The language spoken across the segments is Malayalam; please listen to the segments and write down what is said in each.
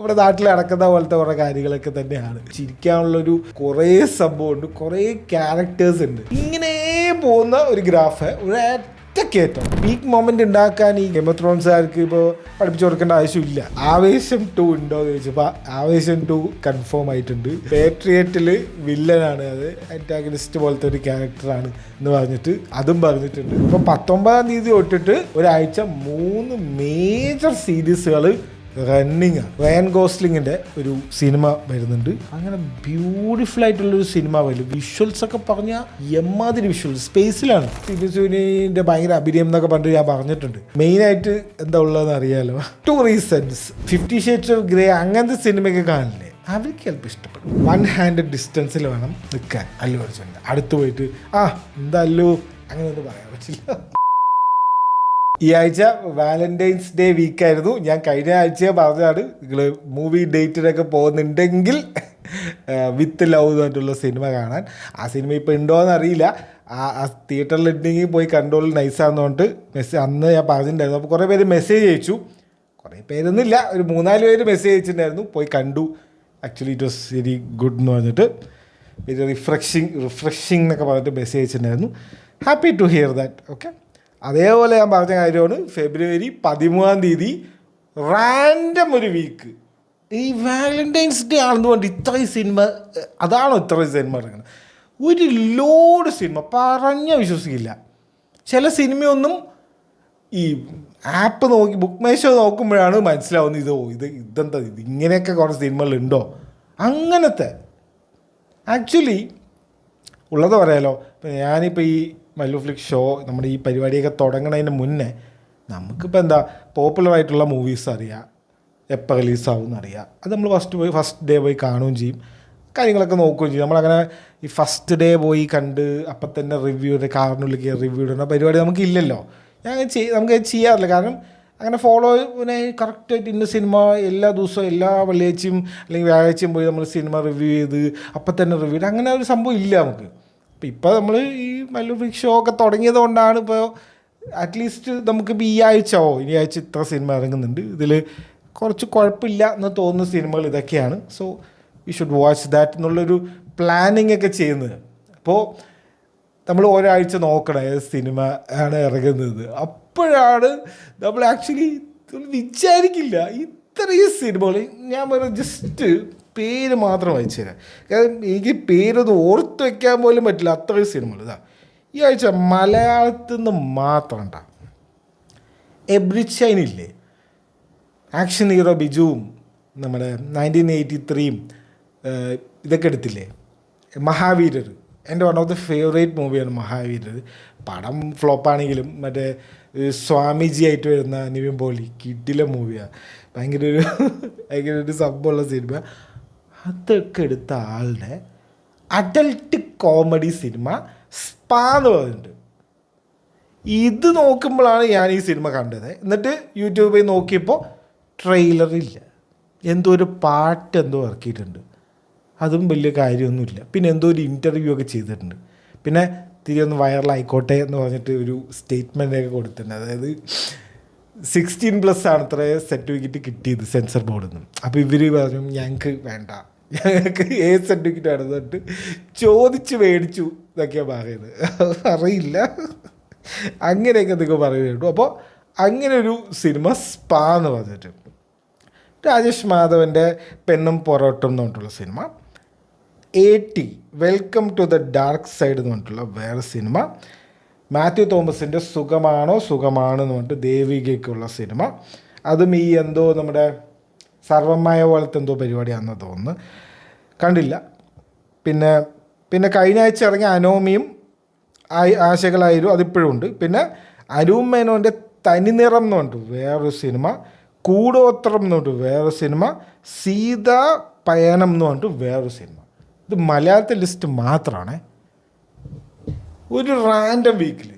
നമ്മുടെ നാട്ടിൽ നടക്കുന്ന പോലത്തെ കുറേ കാര്യങ്ങളൊക്കെ തന്നെയാണ്. ചിരിക്കാനുള്ളൊരു കുറേ സംഭവമുണ്ട്, കുറേ ക്യാരക്ടേഴ്സ് ഉണ്ട്. ഇങ്ങനെ പോകുന്ന ഒരു ഗ്രാഫ് ഒരൊറ്റക്കേറ്റം പീക്ക് മൊമെന്റ് ഉണ്ടാക്കാൻ ഈ ഗെയിം ഓഫ് ത്രോൺസുകാർക്ക് ഇപ്പോൾ പഠിപ്പിച്ചു കൊടുക്കേണ്ട ആവശ്യമില്ല. ആവേശം 2 ഉണ്ടോ എന്ന് ചോദിച്ചപ്പോൾ ആവേശം 2 കൺഫേം ആയിട്ടുണ്ട്. പേട്രിയറ്റിൽ വില്ലനാണ്, അത് ആന്റാഗണിസ്റ്റ് പോലത്തെ ഒരു ക്യാരക്ടറാണ് എന്ന് പറഞ്ഞിട്ട് അതും പറഞ്ഞിട്ടുണ്ട്. ഇപ്പോൾ 19-ാം തീയതി തൊട്ടിട്ട് ഒരാഴ്ച 3 മേജർ സീരീസുകൾ റണ്ണിങ് ആണ്. റയൻ ഗോസ്ലിങ്ങിന്റെ ഒരു സിനിമ വരുന്നുണ്ട്. അങ്ങനെ ബ്യൂട്ടിഫുൾ ആയിട്ടുള്ളൊരു സിനിമ വരും. വിഷ്വൽസ് ഒക്കെ പറഞ്ഞാൽ എമ്മാതിരി വിഷ്വൽസ് സ്പേസിലാണ്. സിനിസുവിന്റെ ഭയങ്കര അഭിനയം എന്നൊക്കെ പറഞ്ഞിട്ട് ഞാൻ പറഞ്ഞിട്ടുണ്ട്. മെയിനായിട്ട് എന്താ ഉള്ളതെന്ന് അറിയാലോ. 2 റീസൺസ്. 50 Shades of Grey അങ്ങനത്തെ സിനിമയൊക്കെ കാണില്ലേ, അവർക്ക് ചിലപ്പോൾ ഇഷ്ടപ്പെടും. 1 hand ഡിസ്റ്റൻസിൽ വേണം നിൽക്കാൻ അല്ലു അർജുൻ്റെ അടുത്ത് പോയിട്ട് എന്താ അല്ലു അങ്ങനെയൊന്നും പറയാൻ പറ്റില്ല. ഈ ആഴ്ച വാലന്റൈൻസ് ഡേ വീക്കായിരുന്നു. ഞാൻ കഴിഞ്ഞ ആഴ്ച പറഞ്ഞതാണ് നിങ്ങൾ മൂവി ഡേറ്റിനൊക്കെ പോകുന്നുണ്ടെങ്കിൽ വിത്ത് ലവ് എന്നിട്ടുള്ള സിനിമ കാണാൻ. ആ സിനിമ ഇപ്പോൾ ഉണ്ടോയെന്ന് അറിയില്ല. ആ തിയേറ്ററിൽ ഉണ്ടെങ്കിൽ പോയി കണ്ടോളൂ, നൈസാണെന്നുകൊണ്ട് അന്ന് ഞാൻ പറഞ്ഞിട്ടുണ്ടായിരുന്നു. അപ്പോൾ കുറേ പേര് മെസ്സേജ് അയച്ചു. കുറേ പേരൊന്നുമില്ല, ഒരു 3-4 പേര് മെസ്സേജ് അയച്ചിട്ടുണ്ടായിരുന്നു. പോയി കണ്ടു, actually it was very good എന്ന് പറഞ്ഞിട്ട്, വെരി റിഫ്രഷിങ് എന്നൊക്കെ പറഞ്ഞിട്ട് മെസ്സേജ് അയച്ചിട്ടുണ്ടായിരുന്നു. Happy to hear that. Okay, അതേപോലെ ഞാൻ പറഞ്ഞ കാര്യമാണ് ഫെബ്രുവരി 13-ാം തീയതി റാൻഡം ഒരു വീക്ക് ഈ വാലന്റൈൻസ് ഡേ ആണെന്ന് പറഞ്ഞിട്ട് ഇത്രയും സിനിമ, അതാണോ ഇത്രയും സിനിമ ഇറങ്ങുന്നത്? ഒരു ലോഡ് സിനിമ പറഞ്ഞാൽ വിശ്വസിക്കില്ല. ചില സിനിമയൊന്നും ഈ ആപ്പ് നോക്കി ബുക്ക് മൈ ഷോ നോക്കുമ്പോഴാണ് മനസ്സിലാവുന്നത് ഇതെന്താ ഇങ്ങനെയൊക്കെ കുറേ സിനിമകളുണ്ടോ അങ്ങനത്തെ. ആക്ച്വലി ഉള്ളത് പറയാലോ, ഞാനിപ്പോൾ ഈ മല്ലു ഫ്ലിക്സ് ഷോ നമ്മുടെ ഈ പരിപാടിയൊക്കെ തുടങ്ങുന്നതിന് മുന്നേ നമുക്കിപ്പോൾ എന്താ പോപ്പുലറായിട്ടുള്ള മൂവീസ് അറിയാം, എപ്പോൾ റിലീസാവും എന്നറിയാം. അത് നമ്മൾ ഫസ്റ്റ് ഡേ പോയി കാണുകയും ചെയ്യും, കാര്യങ്ങളൊക്കെ നോക്കുകയും ചെയ്യും. നമ്മളങ്ങനെ ഈ ഫസ്റ്റ് ഡേ പോയി കണ്ട് അപ്പം തന്നെ കാറിനുള്ളിൽ റിവ്യൂ ഇടുന്ന പരിപാടി നമുക്കില്ലല്ലോ. നമുക്ക് ചെയ്യാറില്ല. കാരണം അങ്ങനെ പിന്നെ കറക്റ്റായിട്ട് ഇന്ന സിനിമ എല്ലാ ദിവസവും എല്ലാ വെള്ളിയാഴ്ചയും അല്ലെങ്കിൽ വ്യാഴാഴ്ചയും പോയി നമ്മൾ സിനിമ റിവ്യൂ ചെയ്ത് അപ്പം തന്നെ റിവ്യൂ ചെയ്ത് അങ്ങനെ ഒരു സംഭവം ഇല്ല നമുക്ക്. ഇപ്പോൾ നമ്മൾ ഈ മല്ലു ഫ്ലിക്സ് ഷോ ഒക്കെ തുടങ്ങിയത് കൊണ്ടാണ് ഇപ്പോൾ അറ്റ്ലീസ്റ്റ് നമുക്കിപ്പോൾ ഈ ആഴ്ച ഇത്ര സിനിമ ഇറങ്ങുന്നുണ്ട്, ഇതിൽ കുറച്ച് കുഴപ്പമില്ല എന്ന് തോന്നുന്ന സിനിമകൾ ഇതൊക്കെയാണ്. So you should watch that എന്നുള്ളൊരു പ്ലാനിങ് ഒക്കെ ചെയ്യുന്നത്. അപ്പോൾ നമ്മൾ ഒരാഴ്ച നോക്കണം ഏത് സിനിമ ആണ് ഇറങ്ങുന്നത്. അപ്പോഴാണ് നമ്മൾ ആക്ച്വലി വിചാരിക്കില്ല ഇത്രയും സിനിമകൾ. ഞാൻ പറഞ്ഞ ജസ്റ്റ് പേര് മാത്രം വായിച്ചു തരാം, കാരണം എനിക്ക് പേരൊന്നും ഓർത്ത് വയ്ക്കാൻ പോലും പറ്റില്ല, അത്രയും സിനിമകൾ. ഈ ആഴ്ച മലയാളത്തിൽ നിന്ന് മാത്രം ഉണ്ടാകും. എബ്രിച്ചൈനില്ലേ, ആക്ഷൻ ഹീറോ ബിജുവും നമ്മുടെ 1983 ഇതൊക്കെ എടുത്തില്ലേ, മഹാവീരർ. എൻ്റെ വൺ ഓഫ് ദ ഫേവറേറ്റ് മൂവിയാണ് മഹാവീരർ. പടം ഫ്ലോപ്പാണെങ്കിലും മറ്റേ സ്വാമിജി ആയിട്ട് വരുന്ന നിവിൻ പോളി കിഡിലെ മൂവിയാണ്. ഭയങ്കര ഒരു സംഭവമുള്ള സിനിമ. അതൊക്കെ എടുത്ത ആളുടെ അഡൽട്ട് കോമഡി സിനിമ സ്പാ എന്ന് പറഞ്ഞിട്ടുണ്ട്. ഇത് നോക്കുമ്പോഴാണ് ഞാൻ ഈ സിനിമ കണ്ടത്. എന്നിട്ട് യൂട്യൂബിൽ നോക്കിയപ്പോൾ ട്രെയിലറില്ല, എന്തോ ഒരു പാട്ട് എന്തോ ഇറക്കിയിട്ടുണ്ട്, അതും വലിയ കാര്യമൊന്നുമില്ല. പിന്നെ എന്തോ ഒരു ഇൻ്റർവ്യൂ ഒക്കെ ചെയ്തിട്ടുണ്ട്. പിന്നെ തിരി ഒന്ന് വൈറലായിക്കോട്ടെ എന്ന് പറഞ്ഞിട്ട് ഒരു സ്റ്റേറ്റ്മെൻറ്റൊക്കെ കൊടുത്തിട്ടുണ്ട്. അതായത് 16+ ആണ് ഇത്ര സർട്ടിഫിക്കറ്റ് കിട്ടിയത് സെൻസർ ബോർഡിൽ നിന്ന്. അപ്പോൾ ഇവർ പറഞ്ഞു ഞങ്ങൾക്ക് വേണ്ട, ഞങ്ങൾക്ക് ഏത് സർട്ടിഫിക്കറ്റ് ആണെന്നിട്ട് ചോദിച്ച് മേടിച്ചു എന്നൊക്കെയാണ് പറയുന്നത്. അറിയില്ല, അങ്ങനെയൊക്കെ എന്തൊക്കെ പറയുന്നുണ്ടു. അപ്പോൾ അങ്ങനെ ഒരു സിനിമ സ്പാ എന്ന് പറഞ്ഞിട്ട് രാജേഷ് മാധവൻ്റെ പെണ്ണും പൊറോട്ടും എന്ന് പറഞ്ഞിട്ടുള്ള സിനിമ. 80 welcome to the dark side എന്ന് പറഞ്ഞിട്ടുള്ള വേറെ സിനിമ. മാത്യു തോമസിൻ്റെ സുഖമാണോ എന്ന് പറഞ്ഞിട്ട് ദേവികയ്ക്കുള്ള സിനിമ. അതും ഈ എന്തോ നമ്മുടെ സർവമായ പോലത്തെ എന്തോ പരിപാടിയാണെന്ന് തോന്നുന്നു, കണ്ടില്ല. പിന്നെ കഴിഞ്ഞ ആഴ്ച ഇറങ്ങിയ അനോമിയും ആശകളായിരുന്നു, അതിപ്പോഴും ഉണ്ട്. പിന്നെ അരൂപ് മേനോൻ്റെ തനിനിറം എന്ന് പറഞ്ഞിട്ട് വേറൊരു സിനിമ, കൂടോത്രം എന്ന് പറഞ്ഞിട്ട് വേറൊരു സിനിമ, സീതാ പയനം എന്ന് പറഞ്ഞിട്ട് വേറൊരു സിനിമ. ഇത് മലയാളത്തെ ലിസ്റ്റ് മാത്രമാണ്. ഒരു റാൻഡം വീക്കിൽ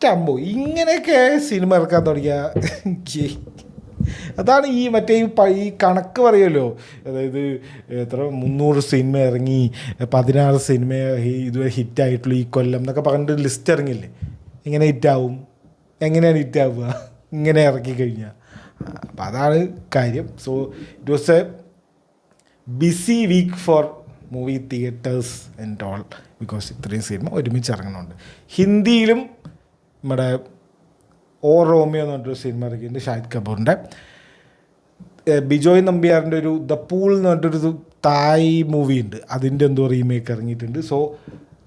ടമ്പോ ഇങ്ങനെയൊക്കെ സിനിമ ഇറക്കാൻ തുടങ്ങിയ അതാണ് ഈ മറ്റേ ഈ കണക്ക് പറയുമല്ലോ. അതായത് എത്ര 300 സിനിമ ഇറങ്ങി, 16 സിനിമ ഇതുവരെ ഹിറ്റായിട്ടുള്ളൂ ഈ കൊല്ലം എന്നൊക്കെ പറഞ്ഞിട്ട് ലിസ്റ്റ് ഇറങ്ങില്ലേ. എങ്ങനെ ഹിറ്റാവും? എങ്ങനെയാണ് ഹിറ്റാവുക? ഇങ്ങനെ ഇറക്കി കഴിഞ്ഞാൽ അപ്പം അതാണ് കാര്യം. So it was a busy week for movie theatres and all, because ഇത്രയും സിനിമ ഒരുമിച്ച് ഇറങ്ങുന്നുണ്ട്. ഹിന്ദിയിലും നമ്മുടെ ഓ റോമിയോ എന്ന് പറഞ്ഞൊരു സിനിമ ഇറങ്ങിയിട്ടുണ്ട് ഷാഹിദ് കപൂറിൻ്റെ. ബിജോയ് നമ്പ്യാറിൻ്റെ ഒരു ദ പൂൾ എന്ന് പറഞ്ഞിട്ടൊരു തായ് മൂവി ഉണ്ട്, അതിൻ്റെ എന്തോ റീമേക്ക് ഇറങ്ങിയിട്ടുണ്ട്. സോ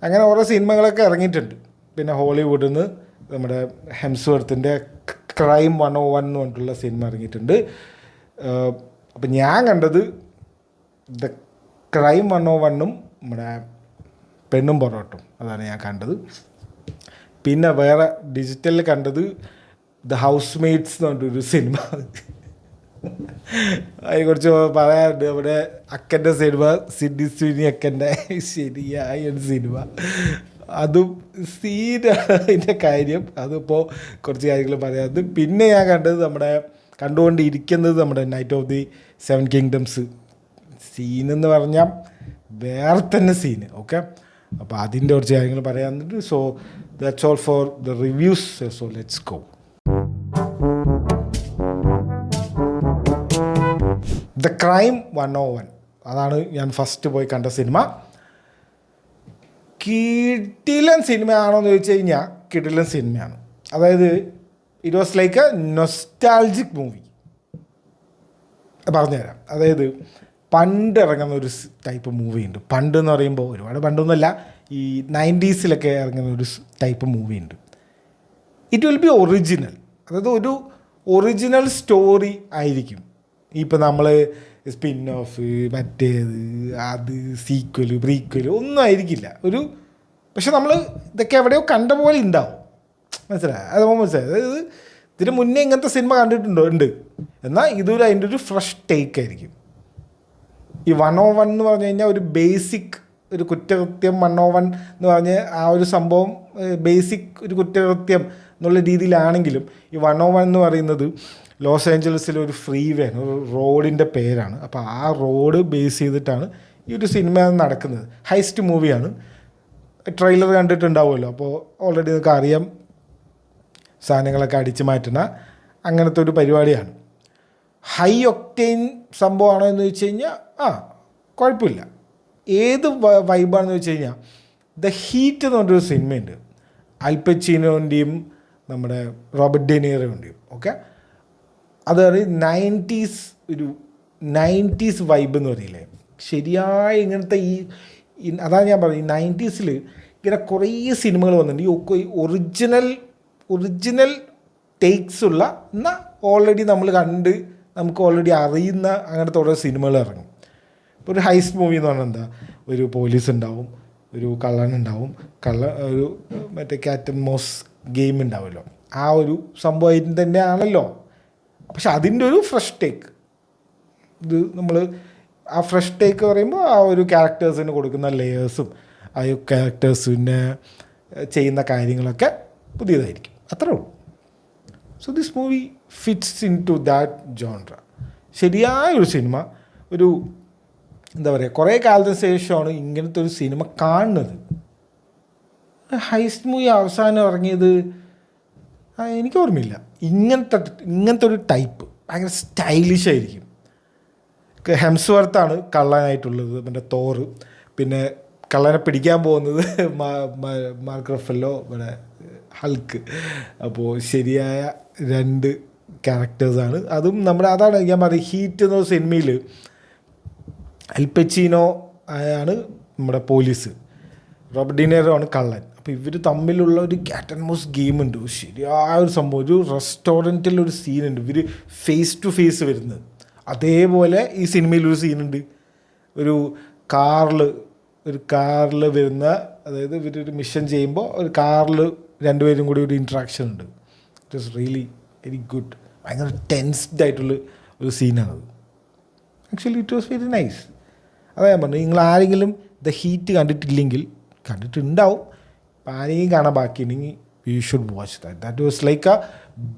അങ്ങനെ ഓരോ സിനിമകളൊക്കെ ഇറങ്ങിയിട്ടുണ്ട്. പിന്നെ ഹോളിവുഡിൽ നിന്ന് നമ്മുടെ ഹെംസ്വർത്തിൻ്റെ ക്രൈം 101 എന്ന് പറഞ്ഞിട്ടുള്ള സിനിമ ഇറങ്ങിയിട്ടുണ്ട്. അപ്പം ഞാൻ കണ്ടത് ദ ക്രൈം 101ഉം നമ്മുടെ പെണ്ണും പൊറോട്ടും, അതാണ് ഞാൻ കണ്ടത്. പിന്നെ വേറെ ഡിജിറ്റലിൽ കണ്ടത് ദ ഹൗസ് മേറ്റ്സ് എന്ന് പറഞ്ഞിട്ടൊരു സിനിമ. അതിനെക്കുറിച്ച് പറയാറുണ്ട്. നമ്മുടെ അക്കൻ്റെ സിനിമ, സിഡ്നി സ്വീനി അക്കൻ്റെ ശരിയായ ഒരു സിനിമ. അതും സീനാണ് അതിൻ്റെ കാര്യം. അതിപ്പോൾ കുറച്ച് കാര്യങ്ങൾ പറയാറുണ്ട്. പിന്നെ ഞാൻ കണ്ടത് കണ്ടുകൊണ്ടിരിക്കുന്നത് നമ്മുടെ നൈറ്റ് ഓഫ് ദി 7 കിങ്ഡംസ്. സീനെന്ന് പറഞ്ഞാൽ വേറെ തന്നെ സീന്. ഓക്കെ, അപ്പോൾ അതിൻ്റെ കുറച്ച് കാര്യങ്ങൾ പറയാറുണ്ട്. So that's all for the reviews. So let's go. The crime 101 അതാണ് ഞാൻ ഫസ്റ്റ് പോയി കണ്ട സിനിമ. കിടിലൻ സിനിമയാണോ എന്ന് ചോദിച്ചു കഴിഞ്ഞാൽ കിടിലൻ സിനിമയാണ്. അതായത് it was like A nostalgic movie. പറഞ്ഞുതരാം. അതായത് പണ്ട് ഇറങ്ങുന്ന ഒരു ടൈപ്പ് മൂവി ഉണ്ട്. പണ്ട് എന്ന് പറയുമ്പോൾ ഒരുപാട് പണ്ടൊന്നുമല്ല, ഈ 90s ഇറങ്ങുന്ന ഒരു ടൈപ്പ് മൂവി ഉണ്ട്. It will be original. അതായത് ഒരു ഒറിജിനൽ സ്റ്റോറി ആയിരിക്കും. ഇപ്പം നമ്മൾ സ്പിൻ ഓഫ്, മറ്റേത്, അത് സീക്വല്, പ്രീക്വല് ഒന്നും ആയിരിക്കില്ല. പക്ഷെ നമ്മൾ ഇതൊക്കെ എവിടെയോ കണ്ട പോലെ ഉണ്ടാവും. മനസ്സിലായി? അത് മനസ്സിലായി. അതായത് ഇതിന് മുന്നേ ഇങ്ങനത്തെ സിനിമ ഉണ്ട്, എന്നാൽ ഇതൊരു അതിൻ്റെ ഒരു ഫ്രഷ് ടേക്ക് ആയിരിക്കും. ഈ 101 എന്ന് പറഞ്ഞു കഴിഞ്ഞാൽ ഒരു ബേസിക് ഒരു കുറ്റകൃത്യം. 101 എന്ന് പറഞ്ഞ് ആ ഒരു സംഭവം ബേസിക് ഒരു കുറ്റകൃത്യം എന്നുള്ള രീതിയിലാണെങ്കിലും ഈ 101 എന്ന് പറയുന്നത് ലോസ് ഏഞ്ചലസിലെ ഒരു ഫ്രീ വേ, ഒരു റോഡിൻ്റെ പേരാണ്. അപ്പോൾ ആ റോഡ് ബേസ് ചെയ്തിട്ടാണ് ഈ ഒരു സിനിമ നടക്കുന്നത്. ഹൈസ്റ്റ് മൂവിയാണ്. ട്രെയിലർ കണ്ടിട്ടുണ്ടാവുമല്ലോ, അപ്പോൾ ഓൾറെഡി നിങ്ങൾക്ക് അറിയാം സാധനങ്ങളൊക്കെ അടിച്ചു മാറ്റുന്ന അങ്ങനത്തെ ഒരു പരിപാടിയാണ്. ഹൈ ഒക്ടെയിൻ സംഭവമാണോ എന്ന് ചോദിച്ചു കഴിഞ്ഞാൽ കുഴപ്പമില്ല. ഏത് വൈബാണെന്ന് വെച്ച് കഴിഞ്ഞാൽ ദ ഹീറ്റ് എന്ന് പറഞ്ഞൊരു സിനിമയുണ്ട്. അൽ പച്ചീനോൻ്റെയും നമ്മുടെ റോബർട്ട് ഡെ നീറോൻ്റെയും. ഓക്കെ, അതാണ് 90s വൈബ് എന്ന് പറയില്ലേ, ശരിയായ ഇങ്ങനത്തെ അതാണ് ഞാൻ പറഞ്ഞത്. ഈ 90s ഇങ്ങനെ കുറേ സിനിമകൾ വന്നിട്ടുണ്ട്. ഈ ഒറിജിനൽ ടേക്സ് ഉള്ള, എന്നാൽ ഓൾറെഡി നമ്മൾ നമുക്ക് ഓൾറെഡി അറിയുന്ന അങ്ങനത്തെ ഓരോ സിനിമകൾ ഇറങ്ങും. ഇപ്പോൾ ഒരു ഹൈസ്റ്റ് മൂവി എന്ന് പറഞ്ഞാൽ എന്താ, ഒരു പോലീസ് ഉണ്ടാവും, ഒരു കള്ളനുണ്ടാവും, ഒരു മറ്റേ ക്യാറ്റ് ആൻഡ് മൗസ് ഗെയിം ഉണ്ടാവുമല്ലോ, ആ ഒരു സംഭവം തന്നെ ആണല്ലോ. പക്ഷെ അതിൻ്റെ ഒരു ഫ്രഷ് ടേക്ക്, ഇത് നമ്മൾ ആ ഫ്രഷ് ടേക്ക് പറയുമ്പോൾ ആ ഒരു ക്യാരക്ടേഴ്സിന് കൊടുക്കുന്ന ലെയേഴ്സും ആ ക്യാരക്ടേഴ്സിന് ചെയ്യുന്ന കാര്യങ്ങളൊക്കെ പുതിയതായിരിക്കും. അത്രേ ഉള്ളൂ. So this movie fits in to that genre. ശരിയായൊരു സിനിമ. ഒരു എന്താ പറയുക, കുറേ കാലത്തിന് ശേഷമാണ് ഇങ്ങനത്തെ ഒരു സിനിമ കാണുന്നത്. ഹൈസ്റ്റ് മൂവി അവസാനം ഇറങ്ങിയത് എനിക്ക് ഓർമ്മയില്ല. ഇങ്ങനത്തെ ഒരു ടൈപ്പ് ഭയങ്കര സ്റ്റൈലിഷ് ആയിരിക്കും. ഹെംസ്വർത്താണ് കള്ളനായിട്ടുള്ളത്, പിന്നെ തോറ്. പിന്നെ കള്ളനെ പിടിക്കാൻ പോകുന്നത് മാർക്ക് റഫല്ലോ, ഇവിടെ ഹൾക്ക്. അപ്പോൾ ശരിയായ 2 ക്യാരക്ടേഴ്സാണ്. അതും അതാണ് ഞാൻ പറയുക, ഹീറ്റ് എന്ന സിനിമയിൽ അൽ പച്ചീനോ ആണ് നമ്മുടെ പോലീസ്, റോബർട്ട് ഡെ നീറോ ആണ് കള്ളൻ. അപ്പോൾ ഇവർ തമ്മിലുള്ള ഒരു ക്യാറ്റ് ആൻഡ് മൗസ് ഗെയിം ഉണ്ട്. ശരിയായ ഒരു സംഭവം. ഒരു റെസ്റ്റോറൻറ്റിലൊരു സീനുണ്ട്, ഇവർ ഫേസ് ടു ഫേസ് വരുന്നത്. അതേപോലെ ഈ സിനിമയിലൊരു സീനുണ്ട്. ഒരു കാറിൽ വരുന്ന, അതായത് ഇവരൊരു മിഷൻ ചെയ്യുമ്പോൾ ഒരു കാറിൽ 2 പേരും കൂടി ഒരു ഇൻട്രാക്ഷൻ ഉണ്ട്. It was really very good. ഭയങ്കര ടെൻസ്ഡ് ആയിട്ടുള്ള ഒരു സീനാണത്. Actually it was very nice. അതാ ഞാൻ പറഞ്ഞു, നിങ്ങൾ ആരെങ്കിലും ദ ഹീറ്റ് കണ്ടിട്ടുണ്ടാവും. അപ്പോൾ ആരെയും കാണാൻ ബാക്കിയുണ്ടെങ്കിൽ you should watch that. That was like a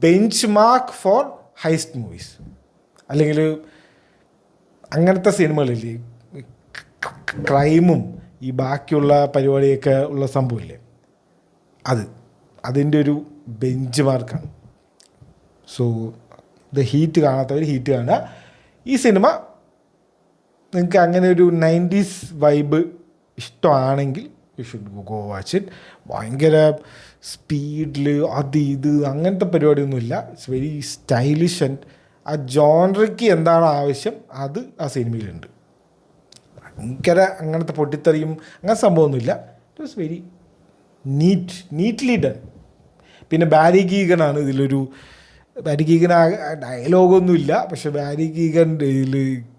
benchmark for heist movies. അല്ലെങ്കിൽ അങ്ങനത്തെ സിനിമകളില്ലേ, ക്രൈമും ഈ ബാക്കിയുള്ള പരിപാടിയൊക്കെ ഉള്ള സംഭവമില്ലേ, അതിൻ്റെ ഒരു ബെഞ്ച് മാർക്കാണ്. സോ ഹീറ്റ് കാണാത്തവർ ഹീറ്റ് കാണുക. ഈ സിനിമ നിങ്ങൾക്ക് അങ്ങനെ ഒരു 90s വൈബ് ഇഷ്ടമാണെങ്കിൽ you should go watch it. ഭയങ്കര സ്പീഡിൽ ഇത് അങ്ങനത്തെ പരിപാടിയൊന്നുമില്ല. ഇറ്റ്സ് വെരി സ്റ്റൈലിഷ് ആൻഡ് ആ ജോൺറയ്ക്ക് എന്താണ് ആവശ്യം അത് ആ സിനിമയിലുണ്ട്. ഭയങ്കര അങ്ങനത്തെ പൊട്ടിത്തെറിയും അങ്ങനെ സംഭവമൊന്നുമില്ല. It was very neatly done. പിന്നെ ബാരി കീഗനാണ് ഇതിലൊരു ബാരി കീഗൻ ഡയലോഗൊന്നുമില്ല, പക്ഷെ ബാരി കീഗൻ ഇതിൽ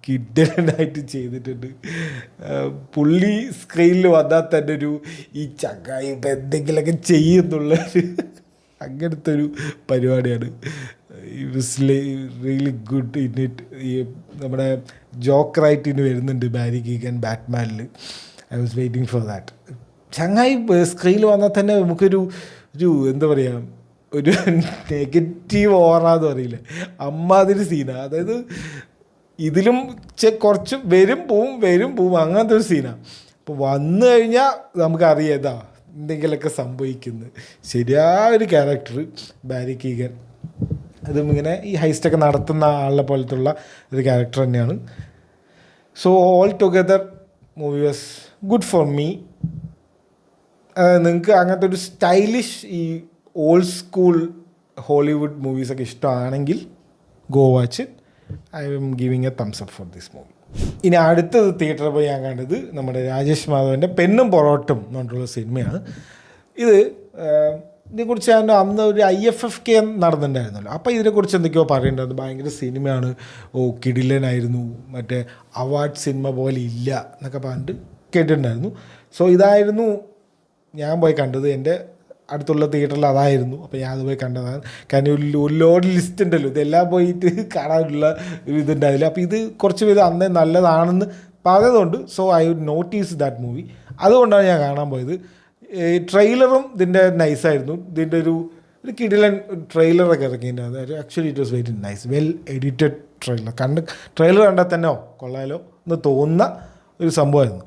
കിഡനായിട്ട് ചെയ്തിട്ടുണ്ട്. പുള്ളി സ്ക്രീനിൽ വന്നാൽ തന്നെ ഒരു ഈ ചങ്ങായി ഇപ്പം എന്തെങ്കിലുമൊക്കെ ചെയ്യുന്നുള്ളൊരു അങ്ങനത്തെ ഒരു പരിപാടിയാണ്. Really good in it. ഈ നമ്മുടെ ജോക്കറായിട്ട് ഇനി വരുന്നുണ്ട് ബാരി കീഗൻ ബാറ്റ്മാനിൽ. I was waiting for that. ചങ്ങായി സ്ക്രീനിൽ വന്നാൽ തന്നെ നമുക്കൊരു എന്താ പറയുക, ഒരു നെഗറ്റീവ് ഓറാന്ന് പറയില്ലേ, അമ്മാതിരി സീനാണ്. അതായത് ഇതിലും കുറച്ച് വരും പോവും അങ്ങനത്തെ ഒരു സീനാണ്. അപ്പോൾ വന്നു കഴിഞ്ഞാൽ നമുക്കറിയാം ഇതാ എന്തെങ്കിലുമൊക്കെ സംഭവിക്കുന്നത്. ശരിയായൊരു ക്യാരക്ടർ ബാരി കീഗൻ. അതും ഇങ്ങനെ ഈ ഹൈസ്റ്റൊക്കെ നടത്തുന്ന ആളെ പോലത്തുള്ള ഒരു ക്യാരക്ടർ തന്നെയാണ്. So all together movie was good for me. നിങ്ങൾക്ക് അങ്ങനത്തെ ഒരു സ്റ്റൈലിഷ് ഈ ഓൾഡ് സ്കൂൾ ഹോളിവുഡ് മൂവീസൊക്കെ ഇഷ്ടമാണെങ്കിൽ go watch it. I M giving A thumbs up for this movie. ഇനി അടുത്തത് തിയേറ്ററിൽ പോയി ഞാൻ കണ്ടത് നമ്മുടെ രാജേഷ് മാധവൻ്റെ പെണ്ണും പൊറോട്ടും എന്ന് പറഞ്ഞിട്ടുള്ള സിനിമയാണ്. ഇതിനെക്കുറിച്ച് ഞാൻ അന്ന് ഒരു IFFK നടന്നിട്ടുണ്ടായിരുന്നല്ലോ. അപ്പോൾ ഇതിനെക്കുറിച്ച് എന്തൊക്കെയോ പറയേണ്ടത് ഭയങ്കര സിനിമയാണ്, കിടിലനായിരുന്നു, മറ്റേ അവാർഡ് സിനിമ പോലെ ഇല്ല എന്നൊക്കെ പറഞ്ഞിട്ട് കേട്ടിട്ടുണ്ടായിരുന്നു. സോ ഇതായിരുന്നു ഞാൻ പോയി കണ്ടത്. എൻ്റെ അടുത്തുള്ള തിയേറ്ററിൽ അതായിരുന്നു. അപ്പോൾ ഞാൻ അത് പോയി കണ്ടതാണ്. കാരണം ഒരു ലോഡ് ലിസ്റ്റ് ഉണ്ടല്ലോ, ഇതെല്ലാം പോയിട്ട് കാണാനുള്ള ഒരു ഇതുണ്ടാവില്ല. അപ്പോൾ ഇത് കുറച്ച് പേര് അന്നേ നല്ലതാണെന്ന് പറഞ്ഞതുകൊണ്ട് so I would notice that movie. അതുകൊണ്ടാണ് ഞാൻ കാണാൻ പോയത്. ട്രെയിലറും ഇതിൻ്റെ നൈസായിരുന്നു. ഇതിൻ്റെ ഒരു കിടിലൻ ട്രെയിലറൊക്കെ ഇറക്കിയിട്ടുണ്ടായിരുന്നു. Actually it was very nice, well edited trailer. Trailer കണ്ടാൽ തന്നെ കൊള്ളാലോ എന്ന് തോന്നുന്ന ഒരു സംഭവമായിരുന്നു.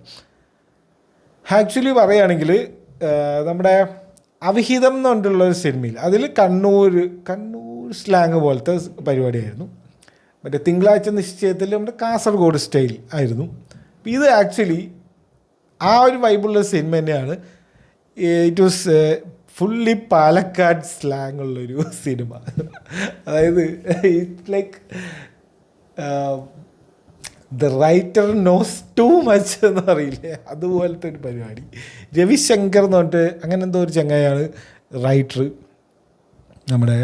ആക്ച്വലി പറയുകയാണെങ്കിൽ നമ്മുടെ അവിഹിതം എന്ന് പറഞ്ഞിട്ടുള്ളൊരു സിനിമയിൽ അതിൽ കണ്ണൂർ സ്ലാങ് പോലത്തെ പരിപാടിയായിരുന്നു. മറ്റേ തിങ്കളാഴ്ച നിശ്ചയത്തിൽ നമ്മുടെ കാസർഗോഡ് സ്റ്റൈൽ ആയിരുന്നു. ഇത് ആക്ച്വലി ആ ഒരു വൈബുള്ള സിനിമ തന്നെയാണ്. It was fully Palakkad slang ഉള്ളൊരു സിനിമ. അതായത് it's like the writer knows too much എന്ന് പറയില്ലേ, അതുപോലത്തെ ഒരു പരിപാടി. രവിശങ്കർ എന്ന് പറഞ്ഞിട്ട് അങ്ങനെ എന്തോ ഒരു ചങ്ങായാണ് റൈറ്റർ. നമ്മുടെ